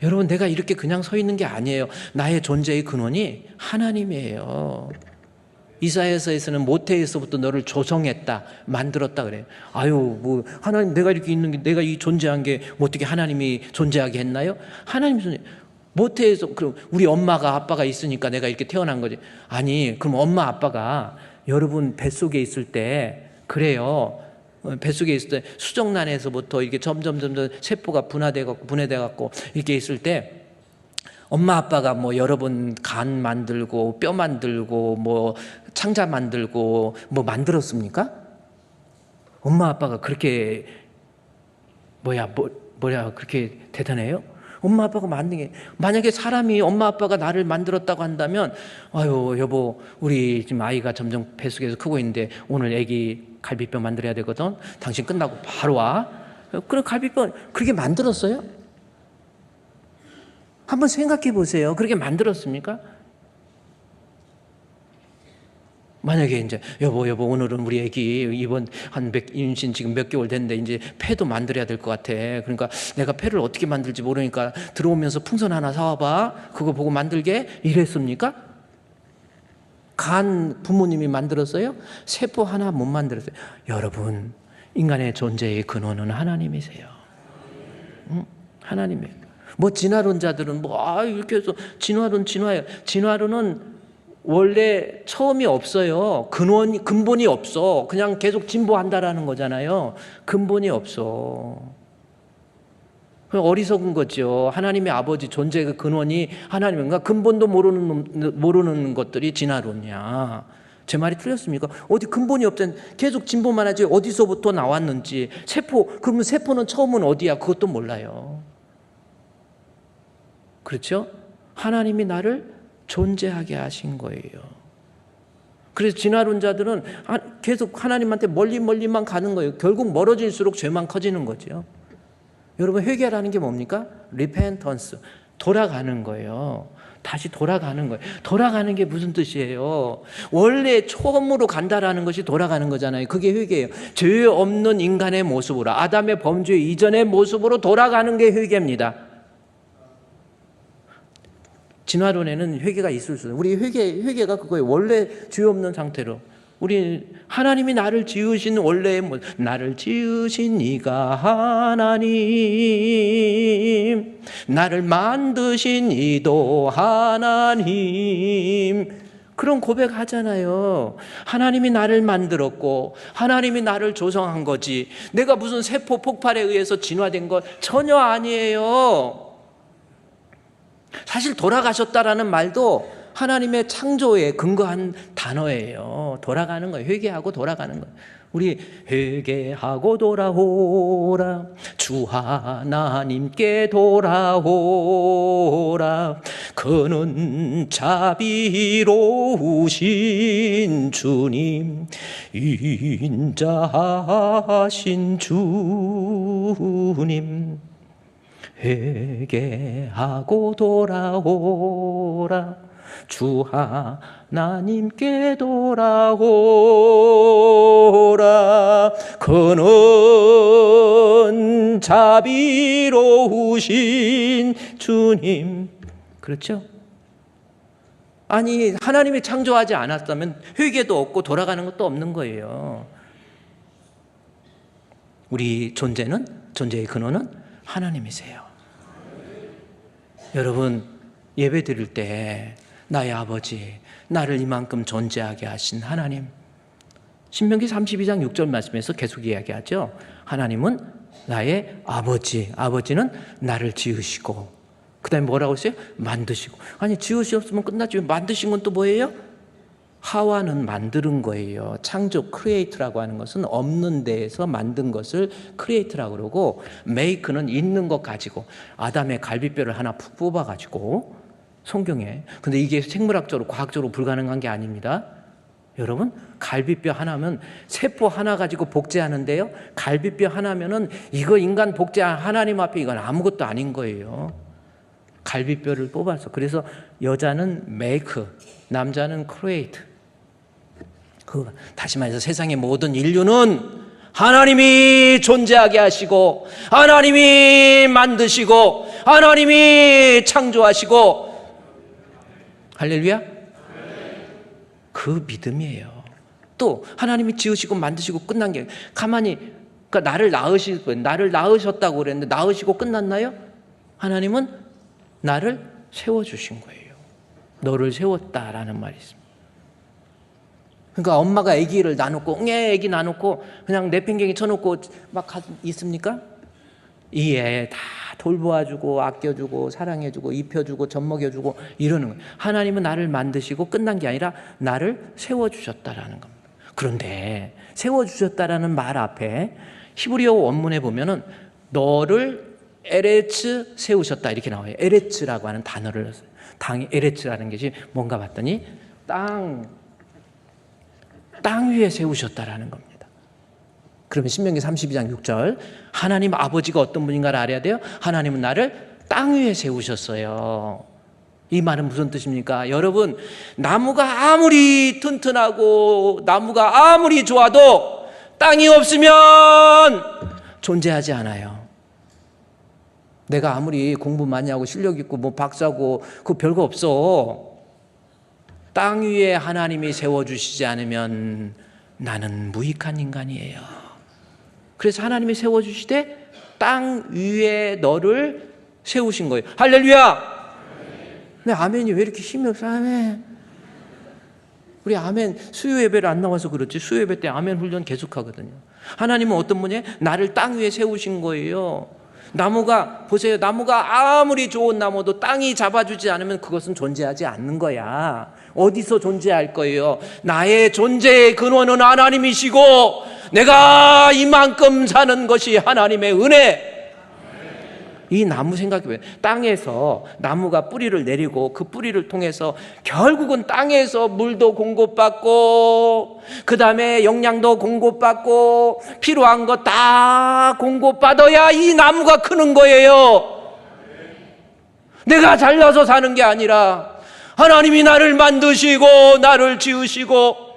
여러분 내가 이렇게 그냥 서 있는 게 아니에요. 나의 존재의 근원이 하나님이에요. 이사야서에서는 모태에서부터 너를 조성했다, 만들었다 그래요. 하나님 내가 이렇게 있는 게 내가 이 존재한 게 어떻게 하나님이 존재하게 했나요? 하나님 존재. 모태에서 그럼 우리 엄마가 아빠가 있으니까 내가 이렇게 태어난 거지. 아니, 그럼 엄마 아빠가 여러분 뱃속에 있을 때 그래요. 뱃속에 있을 때 수정란에서부터 이렇게 점점 세포가 분해돼갖고 이렇게 있을 때 엄마 아빠가 여러분 간 만들고 뼈 만들고 창자 만들고 만들었습니까? 엄마 아빠가 그렇게 그렇게 대단해요? 엄마 아빠가 만든 게 만약에 사람이 엄마 아빠가 나를 만들었다고 한다면 여보 우리 지금 아이가 점점 뱃속에서 크고 있는데 오늘 애기 갈비뼈 만들어야 되거든. 당신 끝나고 바로 와. 그럼 갈비뼈 그렇게 만들었어요? 한번 생각해 보세요. 그렇게 만들었습니까? 만약에 이제 여보 오늘은 우리 애기 이번 임신 지금 몇 개월 됐는데 이제 폐도 만들어야 될 것 같아. 그러니까 내가 폐를 어떻게 만들지 모르니까 들어오면서 풍선 하나 사와봐. 그거 보고 만들게 이랬습니까? 간 부모님이 만들었어요? 세포 하나 못 만들었어요. 여러분 인간의 존재의 근원은 하나님이세요. 하나님이에요. 진화론자들은 이렇게 해서 진화예요. 진화론은 원래 처음이 없어요. 근본이 없어. 그냥 계속 진보한다라는 거잖아요. 근본이 없어. 어리석은 거죠. 하나님의 아버지 존재의 근원이 하나님인가? 근본도 모르는 것들이 진화론이야. 제 말이 틀렸습니까? 어디 근본이 없잖아요. 계속 진보만 하지 어디서부터 나왔는지. 그러면 세포는 처음은 어디야? 그것도 몰라요. 그렇죠? 하나님이 나를 존재하게 하신 거예요. 그래서 진화론자들은 계속 하나님한테 멀리만 가는 거예요. 결국 멀어질수록 죄만 커지는 거죠. 여러분 회개라는 게 뭡니까? repentance. 돌아가는 거예요. 다시 돌아가는 거예요. 돌아가는 게 무슨 뜻이에요? 원래 처음으로 간다라는 것이 돌아가는 거잖아요. 그게 회개예요. 죄 없는 인간의 모습으로, 아담의 범죄 이전의 모습으로 돌아가는 게 회개입니다. 진화론에는 회개가 있을 수 있어요. 우리 회개가 그거예요. 원래 죄 없는 상태로. 우리 하나님이 나를 지으신 원래의 모습, 나를 지으신 이가 하나님, 나를 만드신 이도 하나님, 그런 고백하잖아요. 하나님이 나를 만들었고 하나님이 나를 조성한 거지, 내가 무슨 세포 폭발에 의해서 진화된 것 전혀 아니에요. 사실 돌아가셨다라는 말도 하나님의 창조에 근거한 단어예요. 돌아가는 거예요. 회개하고 돌아가는 거예요. 우리 회개하고 돌아오라, 주 하나님께 돌아오라, 그는 자비로우신 주님, 인자하신 주님, 회개하고 돌아오라, 주 하나님께 돌아오라, 그는 자비로우신 주님. 그렇죠? 아니, 하나님이 창조하지 않았다면 회개도 없고 돌아가는 것도 없는 거예요. 우리 존재의 근원은 하나님이세요. 여러분, 예배 드릴 때 나의 아버지, 나를 이만큼 존재하게 하신 하나님, 신명기 32장 6절 말씀에서 계속 이야기하죠. 하나님은 나의 아버지, 아버지는 나를 지으시고, 그 다음에 뭐라고 했어요? 만드시고. 아니, 지으셨으면 끝났지, 만드신 건 또 뭐예요? 하와는 만드는 거예요. 창조, 크리에이트라고 하는 것은 없는 데에서 만든 것을 크리에이트라고 그러고, 메이크는 있는 것 가지고, 아담의 갈비뼈를 하나 푹 뽑아가지고, 성경에. 근데 이게 생물학적으로, 과학적으로 불가능한 게 아닙니다. 여러분, 갈비뼈 하나면 세포 하나 가지고 복제하는데요, 갈비뼈 하나면은 이거 인간 복제한 하나님 앞에 이건 아무것도 아닌 거예요. 갈비뼈를 뽑아서. 그래서 여자는 메이크, 남자는 크리에이트. 다시 말해서 세상의 모든 인류는 하나님이 존재하게 하시고, 하나님이 만드시고, 하나님이 창조하시고, 할렐루야? 그 믿음이에요. 또 하나님이 지으시고 만드시고 끝난 게, 가만히, 그러니까 나를 낳으셨다고 그랬는데 낳으시고 끝났나요? 하나님은 나를 세워주신 거예요. 너를 세웠다라는 말이 있습니다. 그러니까 엄마가 아기를 놔놓고, 아기 놔놓고 그냥 내팽개기 쳐놓고 막 있습니까? 이 애 다 돌보아주고 아껴주고 사랑해주고 입혀주고 젖먹여주고 이러는 거예요. 하나님은 나를 만드시고 끝난 게 아니라 나를 세워주셨다라는 겁니다. 그런데 세워주셨다라는 말 앞에 히브리어 원문에 보면은 너를 에레츠 세우셨다 이렇게 나와요. 에레츠라고 하는 단어를 써요. 에레츠라는 것이 뭔가 봤더니 땅 위에 세우셨다라는 겁니다. 그러면 신명기 32장 6절, 하나님 아버지가 어떤 분인가를 알아야 돼요. 하나님은 나를 땅 위에 세우셨어요. 이 말은 무슨 뜻입니까? 여러분, 나무가 아무리 튼튼하고 나무가 아무리 좋아도 땅이 없으면 존재하지 않아요. 내가 아무리 공부 많이 하고 실력 있고 뭐 박사고 그거 별거 없어. 땅 위에 하나님이 세워주시지 않으면 나는 무익한 인간이에요. 그래서 하나님이 세워주시되 땅 위에 너를 세우신 거예요. 할렐루야! 근데 아멘이 왜 이렇게 힘이 없어? 아멘. 우리 아멘, 수요 예배를 안 나와서 그렇지 수요 예배 때 아멘 훈련 계속 하거든요. 하나님은 어떤 분이에요? 나를 땅 위에 세우신 거예요. 나무가, 보세요. 나무가 아무리 좋은 나무도 땅이 잡아주지 않으면 그것은 존재하지 않는 거야. 어디서 존재할 거예요? 나의 존재의 근원은 하나님이시고 내가 이만큼 사는 것이 하나님의 은혜. 이 나무 생각해봐요. 땅에서 나무가 뿌리를 내리고 그 뿌리를 통해서 결국은 땅에서 물도 공급받고 그 다음에 영양도 공급받고 필요한 거 다 공급받아야 이 나무가 크는 거예요. 내가 잘나서 사는 게 아니라 하나님이 나를 만드시고 나를 지으시고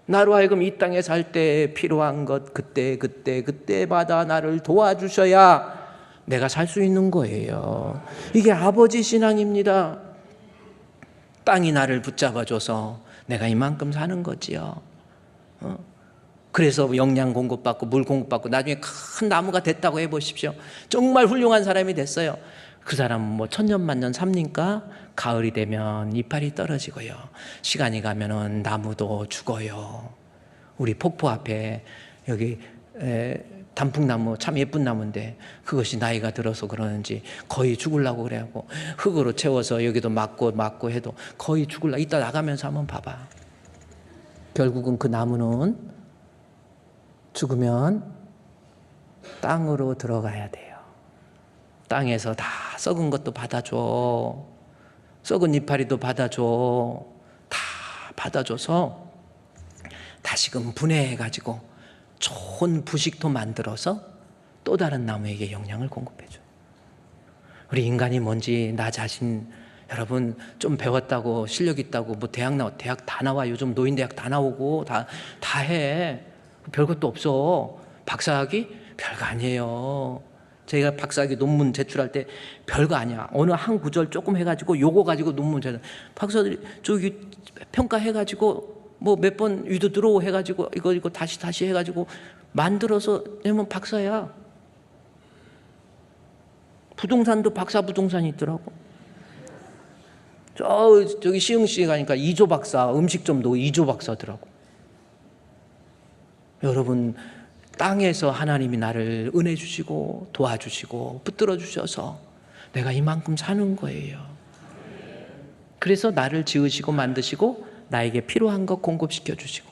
나로 하여금 이 땅에 살 때 필요한 것 그때마다 나를 도와주셔야 내가 살 수 있는 거예요. 이게 아버지 신앙입니다. 땅이 나를 붙잡아줘서 내가 이만큼 사는 거지요. 그래서 영양 공급받고 물 공급받고 나중에 큰 나무가 됐다고 해보십시오. 정말 훌륭한 사람이 됐어요. 그 사람은 뭐 천년만년 삽니까? 가을이 되면 이파리 떨어지고요. 시간이 가면은 나무도 죽어요. 우리 폭포 앞에 여기 단풍나무 참 예쁜 나무인데 그것이 나이가 들어서 그러는지 거의 죽으려고 그래갖고 흙으로 채워서 여기도 막고 해도 거의 죽으려고. 이따 나가면서 한번 봐봐. 결국은 그 나무는 죽으면 땅으로 들어가야 돼요. 땅에서 다 썩은 것도 받아줘. 썩은 이파리도 받아줘. 다 받아줘서 다시금 분해해가지고 좋은 부식토 만들어서 또 다른 나무에게 영양을 공급해줘. 우리 인간이 뭔지 나 자신, 여러분 좀 배웠다고 실력 있다고 뭐 대학 다 나와. 요즘 노인대학 다 나오고 다 해. 별것도 없어. 박사학위? 별거 아니에요. 제가 박사학위 논문 제출할 때 별거 아니야. 어느 한 구절 조금 해가지고 요거 가지고 논문 제출. 박사들이 저기 평가해가지고 뭐 몇 번 위도 들어오 해가지고 이거 다시 해가지고 만들어서 내면 박사야. 부동산도 박사 부동산이 있더라고. 저기 시흥시에 가니까 이조 박사, 음식점도 이조 박사더라고. 여러분, 땅에서 하나님이 나를 은혜 주시고 도와주시고 붙들어 주셔서 내가 이만큼 사는 거예요. 그래서 나를 지으시고 만드시고 나에게 필요한 것 공급시켜 주시고,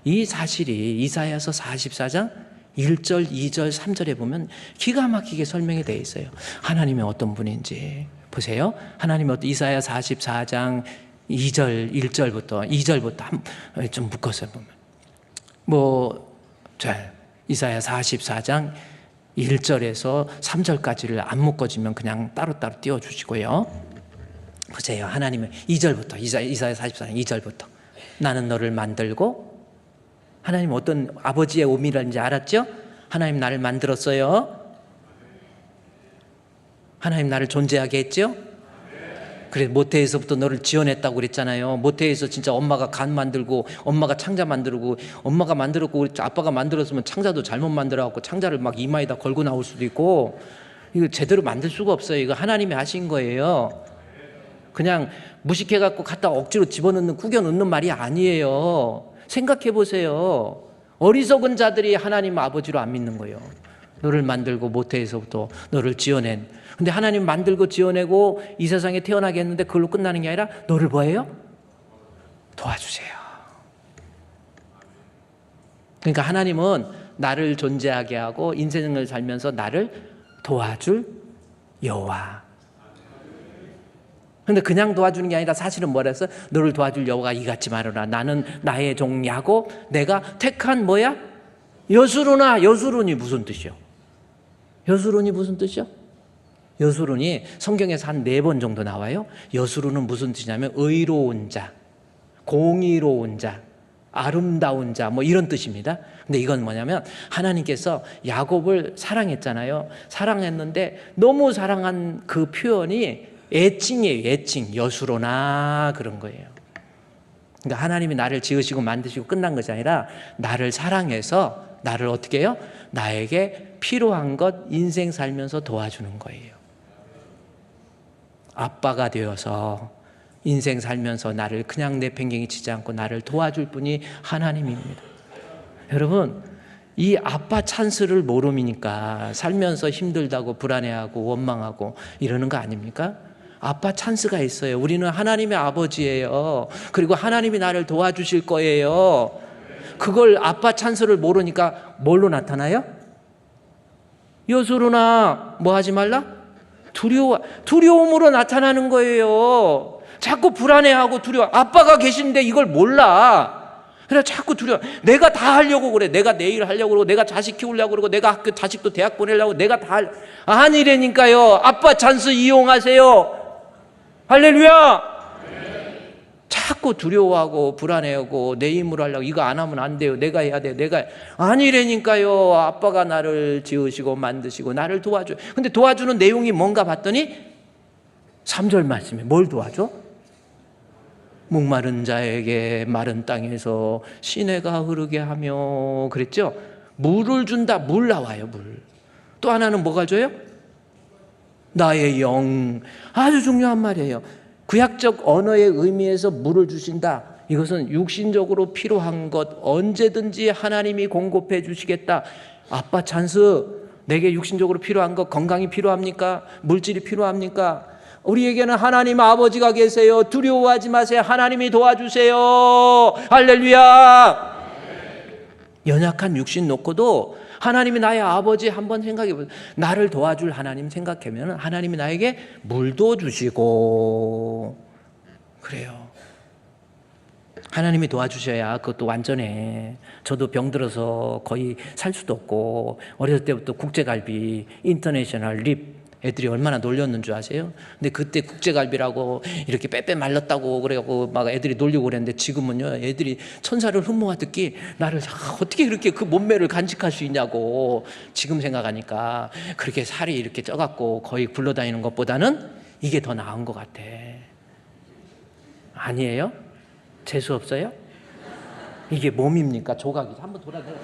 이 사실이 이사야서 44장 1절, 2절, 3절에 보면 기가 막히게 설명이 되어 있어요. 하나님이 어떤 분인지 보세요. 하나님이 이사야 44장 2절, 1절부터 2절부터 좀 묶어서 보면 이사야 44장 1절에서 3절까지를 안 묶어지면 그냥 따로따로 띄워주시고요. 보세요. 하나님은 2절부터 이사야 44장 2절부터 나는 너를 만들고, 하나님 어떤 아버지의 의미라는지 알았죠? 하나님 나를 만들었어요. 하나님 나를 존재하게 했죠? 그래, 모태에서부터 너를 지어냈다고 그랬잖아요. 모태에서 진짜 엄마가 간 만들고 엄마가 창자 만들고 엄마가 만들었고 아빠가 만들었으면 창자도 잘못 만들어갖고 창자를 막 이마에다 걸고 나올 수도 있고, 이거 제대로 만들 수가 없어요. 이거 하나님이 하신 거예요. 그냥 무식해갖고 갖다 억지로 집어넣는 구겨 넣는 말이 아니에요. 생각해 보세요. 어리석은 자들이 하나님 아버지로 안 믿는 거예요. 너를 만들고 모태에서부터 너를 지어낸. 근데 하나님 만들고 지어내고 이 세상에 태어나게 했는데 그걸로 끝나는 게 아니라 너를 뭐예요? 도와주세요. 그러니까 하나님은 나를 존재하게 하고 인생을 살면서 나를 도와줄 여호와. 근데 그냥 도와주는 게 아니라 사실은 뭐라 했어? 너를 도와줄 여호와가 이같이 말하라. 나는 나의 종 야곱, 내가 택한 뭐야? 여수르나. 여수르니 무슨 뜻이요? 여수르니 무슨 뜻이요? 여수르니 성경에서 한 4번 정도 나와요. 여수르는 무슨 뜻이냐면 의로운 자, 공의로운 자, 아름다운 자, 뭐 이런 뜻입니다. 근데 이건 뭐냐면 하나님께서 야곱을 사랑했잖아요. 사랑했는데 너무 사랑한 그 표현이 애칭이에요. 애칭. 여수로나 그런 거예요. 그러니까 하나님이 나를 지으시고 만드시고 끝난 것이 아니라 나를 사랑해서 나를 어떻게 해요? 나에게 필요한 것 인생 살면서 도와주는 거예요. 아빠가 되어서 인생 살면서 나를 그냥 내팽개기 치지 않고 나를 도와줄 분이 하나님입니다. 여러분, 이 아빠 찬스를 모름이니까 살면서 힘들다고 불안해하고 원망하고 이러는 거 아닙니까? 아빠 찬스가 있어요. 우리는 하나님의 아버지예요. 그리고 하나님이 나를 도와주실 거예요. 그걸 아빠 찬스를 모르니까 뭘로 나타나요? 여수로나 뭐 하지 말라? 두려움으로 나타나는 거예요. 자꾸 불안해하고 두려워. 아빠가 계신데 이걸 몰라. 그래 자꾸 두려워. 내가 다 하려고 그래. 내가 내일 하려고 그러고 내가 자식 키우려고 그러고 내가 학교 자식도 대학 보내려고 내가 다 아니라니까요. 아빠 찬스 이용하세요. 할렐루야! 자꾸 두려워하고 불안해하고 내 힘으로 하려고 이거 안 하면 안 돼요. 내가 해야 돼요. 내가 아니라니까요. 아빠가 나를 지으시고 만드시고 나를 도와줘요. 근데 도와주는 내용이 뭔가 봤더니 3절 말씀에 뭘 도와줘? 목마른 자에게 마른 땅에서 시내가 흐르게 하며 그랬죠? 물을 준다. 물 나와요. 물. 또 하나는 뭐가 줘요? 나의 영. 아주 중요한 말이에요. 구약적 언어의 의미에서 물을 주신다. 이것은 육신적으로 필요한 것 언제든지 하나님이 공급해 주시겠다. 아빠 찬스. 내게 육신적으로 필요한 것 건강이 필요합니까? 물질이 필요합니까? 우리에게는 하나님 아버지가 계세요. 두려워하지 마세요. 하나님이 도와주세요. 할렐루야. 연약한 육신 놓고도 하나님이 나의 아버지 한번 생각해 보세요. 나를 도와줄 하나님 생각하면 하나님이 나에게 물도 주시고 그래요. 하나님이 도와주셔야 그것도 완전해. 저도 병들어서 거의 살 수도 없고 어렸을 때부터 국제갈비, 인터내셔널 립 애들이 얼마나 놀렸는 줄 아세요? 근데 그때 국제갈비라고 이렇게 빼빼 말랐다고 그래갖고 막 애들이 놀리고 그랬는데 지금은요 애들이 천사를 흠모하듯이 나를 어떻게 그렇게 그 몸매를 간직할 수 있냐고 지금 생각하니까 그렇게 살이 이렇게 쪄갖고 거의 굴러다니는 것보다는 이게 더 나은 것 같아. 아니에요? 재수 없어요? 이게 몸입니까? 조각이 한번 돌아가요.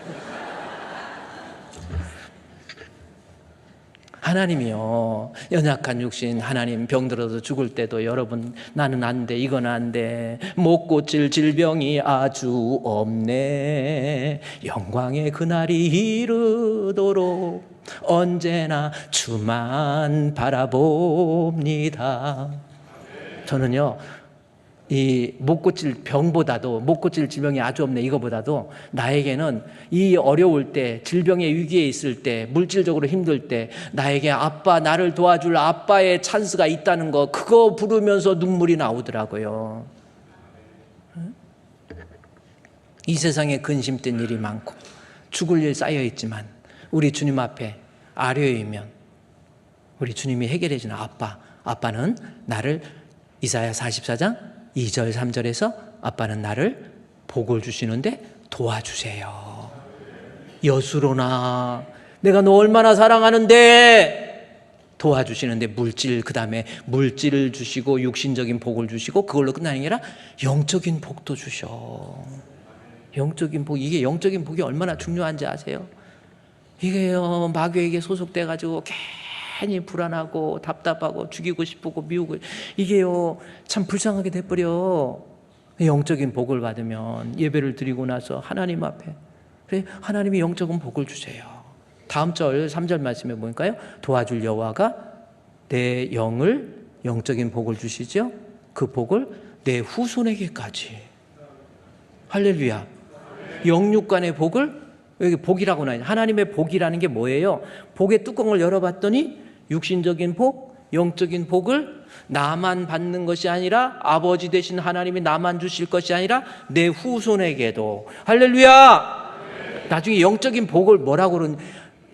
하나님이요 연약한 육신 하나님 병들어서 죽을 때도 여러분 나는 안 돼 이건 안 돼 못 고칠 질병이 아주 없네 영광의 그날이 이르도록 언제나 주만 바라봅니다. 저는요 이 못 고칠 병보다도 못 고칠 질병이 아주 없네 이거보다도 나에게는 이 어려울 때 질병의 위기에 있을 때 물질적으로 힘들 때 나에게 아빠 나를 도와줄 아빠의 찬스가 있다는 거 그거 부르면서 눈물이 나오더라고요. 이 세상에 근심된 일이 많고 죽을 일 쌓여있지만 우리 주님 앞에 아뢰이면 우리 주님이 해결해 주는 아빠는 나를 이사야 44장 2절 3절에서 아빠는 나를 복을 주시는데 도와주세요. 여수로나 내가 너 얼마나 사랑하는데 도와주시는데 물질 그 다음에 물질을 주시고 육신적인 복을 주시고 그걸로 끝나는 게 아니라 영적인 복도 주셔. 영적인 복 이게 영적인 복이 얼마나 중요한지 아세요? 이게요 마귀에게 소속돼 가지고 괜히 불안하고 답답하고 죽이고 싶고 미우고 이게요 참 불쌍하게 돼버려. 영적인 복을 받으면 예배를 드리고 나서 하나님 앞에 그래 하나님이 영적인 복을 주세요. 다음 절 3절 말씀에 보니까요 도와줄 여호와가 내 영을 영적인 복을 주시죠. 그 복을 내 후손에게까지. 할렐루야. 영육간의 복을 여기 복이라고 나요. 하나님의 복이라는 게 뭐예요? 복의 뚜껑을 열어봤더니 육신적인 복, 영적인 복을 나만 받는 것이 아니라 아버지 되신 하나님이 나만 주실 것이 아니라 내 후손에게도. 할렐루야. 나중에 영적인 복을 뭐라고 그러는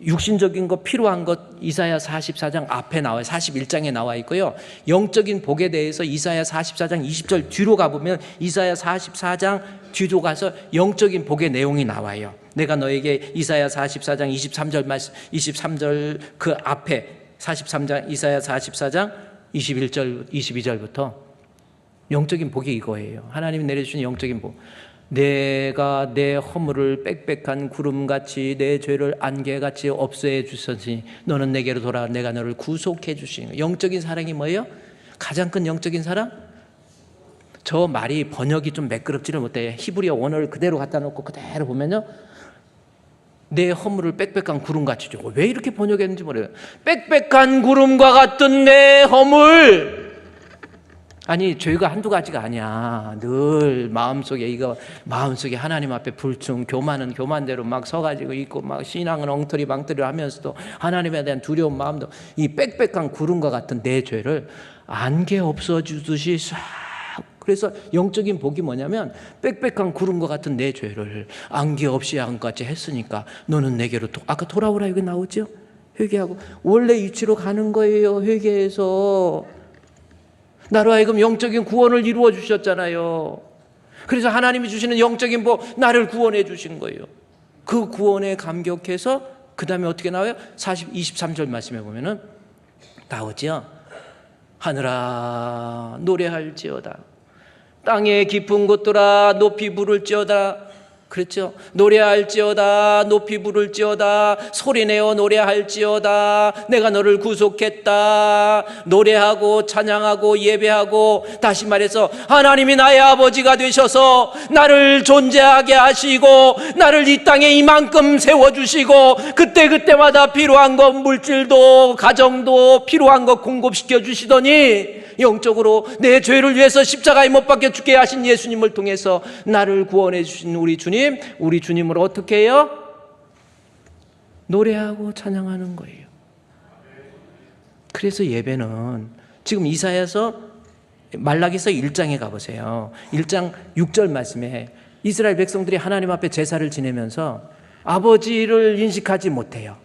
육신적인 것 필요한 것 이사야 44장 앞에 나와요. 41장에 나와 있고요. 영적인 복에 대해서 이사야 44장 20절 뒤로 가보면 이사야 44장 뒤로 가서 영적인 복의 내용이 나와요. 내가 너에게 이사야 44장 23절 말씀 23절 그 앞에 43장 이사야 44장 21절 22절부터 영적인 복이 이거예요. 하나님이 내려주신 영적인 복. 내가 내 허물을 빽빽한 구름같이 내 죄를 안개같이 없애해 주셨으니 너는 내게로 돌아와 내가 너를 구속해 주시는 영적인 사랑이 뭐예요? 가장 큰 영적인 사랑? 저 말이 번역이 좀 매끄럽지를 못해요. 히브리어 원어를 그대로 갖다 놓고 그대로 보면요 내 허물을 빽빽한 구름같이 줘. 왜 이렇게 번역했는지 모르겠어요. 빽빽한 구름과 같은 내 허물. 아니 죄가 한두 가지가 아니야. 늘 마음속에 하나님 앞에 불충 교만은 교만대로 막 서가지고 있고 막 신앙은 엉터리 망터리를 하면서도 하나님에 대한 두려운 마음도 이 빽빽한 구름과 같은 내 죄를 안개 없어주듯이 싹. 그래서 영적인 복이 뭐냐면 빽빽한 구름과 같은 내 죄를 안개 없이 양같이 했으니까 너는 내게로 아까 돌아오라 여기 나오죠? 회개하고 원래 위치로 가는 거예요. 회개해서 나로 하여금 영적인 구원을 이루어 주셨잖아요. 그래서 하나님이 주시는 영적인 나를 구원해 주신 거예요. 그 구원에 감격해서 그 다음에 어떻게 나와요? 23절 말씀해 보면은 나오죠. 하늘아 노래할지어다, 땅의 깊은 곳들아 높이 부를지어다. 그랬죠. 노래할지어다, 높이 부를지어다, 소리내어 노래할지어다, 내가 너를 구속했다. 노래하고 찬양하고 예배하고, 다시 말해서 하나님이 나의 아버지가 되셔서 나를 존재하게 하시고 나를 이 땅에 이만큼 세워주시고, 그때그때마다 필요한 것, 물질도 가정도 필요한 것 공급시켜 주시더니, 영적으로 내 죄를 위해서 십자가에 못 박혀 죽게 하신 예수님을 통해서 나를 구원해 주신 우리 주님을 어떻게 해요? 노래하고 찬양하는 거예요. 그래서 예배는 지금 이사야서 말라기서 1장에 가보세요. 1장 6절 말씀에 이스라엘 백성들이 하나님 앞에 제사를 지내면서 아버지를 인식하지 못해요.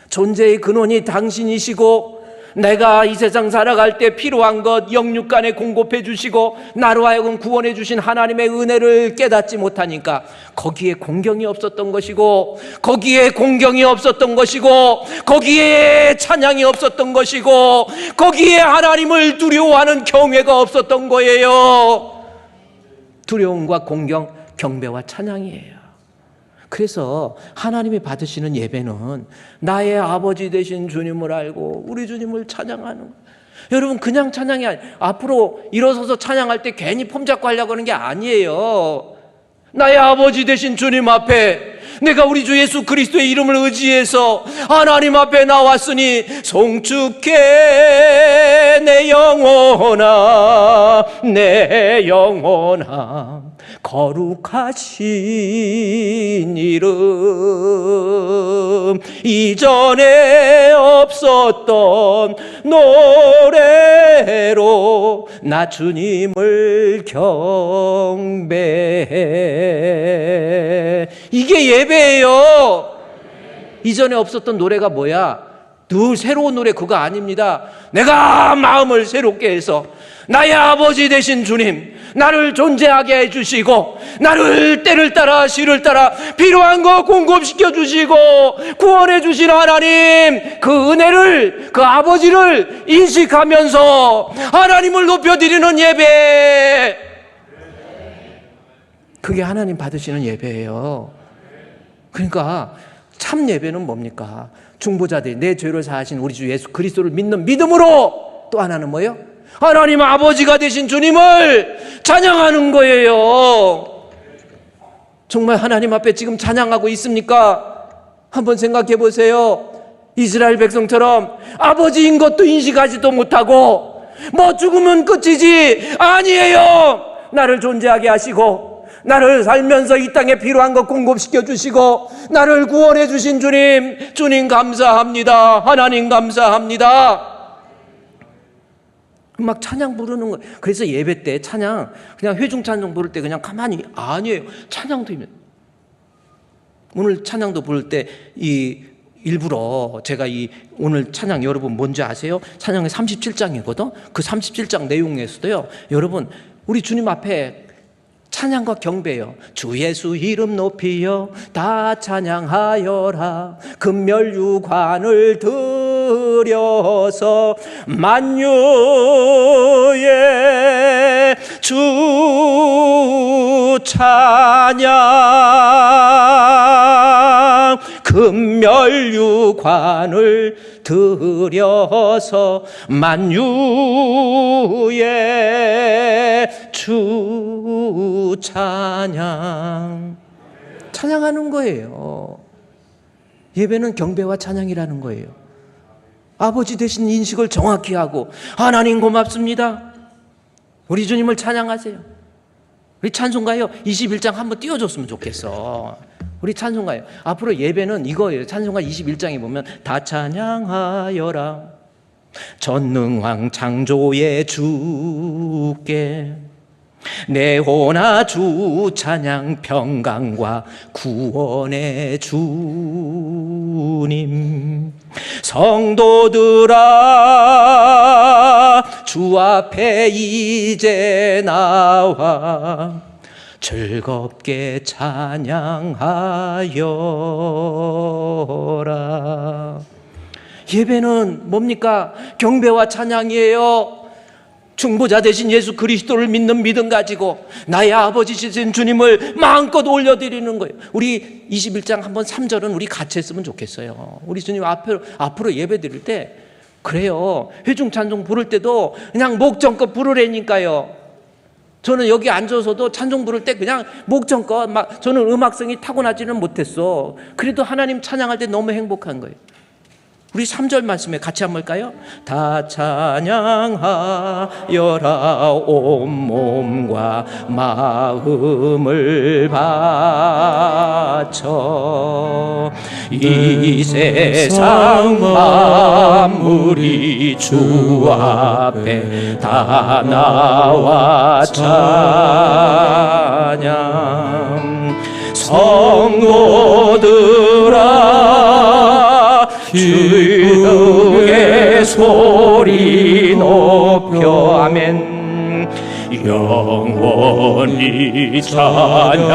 존재의 근원이 당신이시고 내가 이 세상 살아갈 때 필요한 것 영육간에 공급해 주시고 나로 하여금 구원해 주신 하나님의 은혜를 깨닫지 못하니까 거기에 공경이 없었던 것이고, 거기에 공경이 없었던 것이고, 거기에 찬양이 없었던 것이고, 거기에 하나님을 두려워하는 경외가 없었던 거예요. 두려움과 공경, 경배와 찬양이에요. 그래서 하나님이 받으시는 예배는 나의 아버지 되신 주님을 알고 우리 주님을 찬양하는 거예요. 여러분, 그냥 찬양이 아니에요. 앞으로 일어서서 찬양할 때 괜히 폼 잡고 하려고 하는 게 아니에요. 나의 아버지 되신 주님 앞에 내가 우리 주 예수 그리스도의 이름을 의지해서 하나님 앞에 나왔으니 송축해 내 영혼아, 내 영혼아, 거룩하신 이름, 이전에 없었던 노래로 나 주님을 경배해. 이게 예배예요. 이전에 없었던 노래가 뭐야? 늘 새로운 노래 그거 아닙니다. 내가 마음을 새롭게 해서 나의 아버지 되신 주님, 나를 존재하게 해주시고 나를 때를 따라 시를 따라 필요한 거 공급시켜 주시고 구원해 주신 하나님, 그 은혜를, 그 아버지를 인식하면서 하나님을 높여드리는 예배, 그게 하나님 받으시는 예배예요. 그러니까 참 예배는 뭡니까? 중보자들이 내 죄를 사하신 우리 주 예수 그리스도를 믿는 믿음으로, 또 하나는 뭐예요? 하나님 아버지가 되신 주님을 찬양하는 거예요. 정말 하나님 앞에 지금 찬양하고 있습니까? 한번 생각해 보세요. 이스라엘 백성처럼 아버지인 것도 인식하지도 못하고 뭐 죽으면 끝이지, 아니에요. 나를 존재하게 하시고 나를 살면서 이 땅에 필요한 것 공급시켜 주시고 나를 구원해 주신 주님, 주님 감사합니다. 하나님 감사합니다. 막 찬양 부르는 거예요. 그래서 예배 때 찬양, 그냥 회중 찬양 부를 때 그냥 가만히, 아니에요. 찬양도 오늘 찬양도 부를 때 일부러 제가 오늘 찬양 여러분 뭔지 아세요? 찬양이 37장이거든. 그 37장 내용에서도요, 여러분 우리 주님 앞에 찬양과 경배요. 주 예수 이름 높이여 다 찬양하여라. 금멸유관을 들여서 만유의 주 찬양. 금멸유관을 들여서 만유의 주 찬양. 찬양하는 거예요. 예배는 경배와 찬양이라는 거예요. 아버지 되신 인식을 정확히 하고, 하나님 고맙습니다, 우리 주님을 찬양하세요. 우리 찬송가요 21장 한번 띄워줬으면 좋겠어. 우리 찬송가요. 앞으로 예배는 이거예요. 찬송가 21장에 보면 다 찬양하여라 전능왕 창조의 주께 내 호나 주 찬양 평강과 구원의 주님. 성도들아 주 앞에 이제 나와 즐겁게 찬양하여라. 예배는 뭡니까? 경배와 찬양이에요. 중보자 되신 예수 그리스도를 믿는 믿음 가지고 나의 아버지신 주님을 마음껏 올려드리는 거예요. 우리 21장 한번 3절은 우리 같이 했으면 좋겠어요. 우리 주님 앞으로 예배 드릴 때 그래요. 회중 찬송 부를 때도 그냥 목정껏 부르라니까요. 저는 여기 앉아서도 찬송 부를 때 그냥 목정껏 막, 저는 음악성이 타고나지는 못했어. 그래도 하나님 찬양할 때 너무 행복한 거예요. 우리 3절 말씀에 같이 한번 볼까요? 다 찬양하여라 온몸과 마음을 바쳐 이 세상 만물이 주 앞에 다 나와 찬양. 성도들아 주의 소리 높여 아멘. 영원히 찬양하여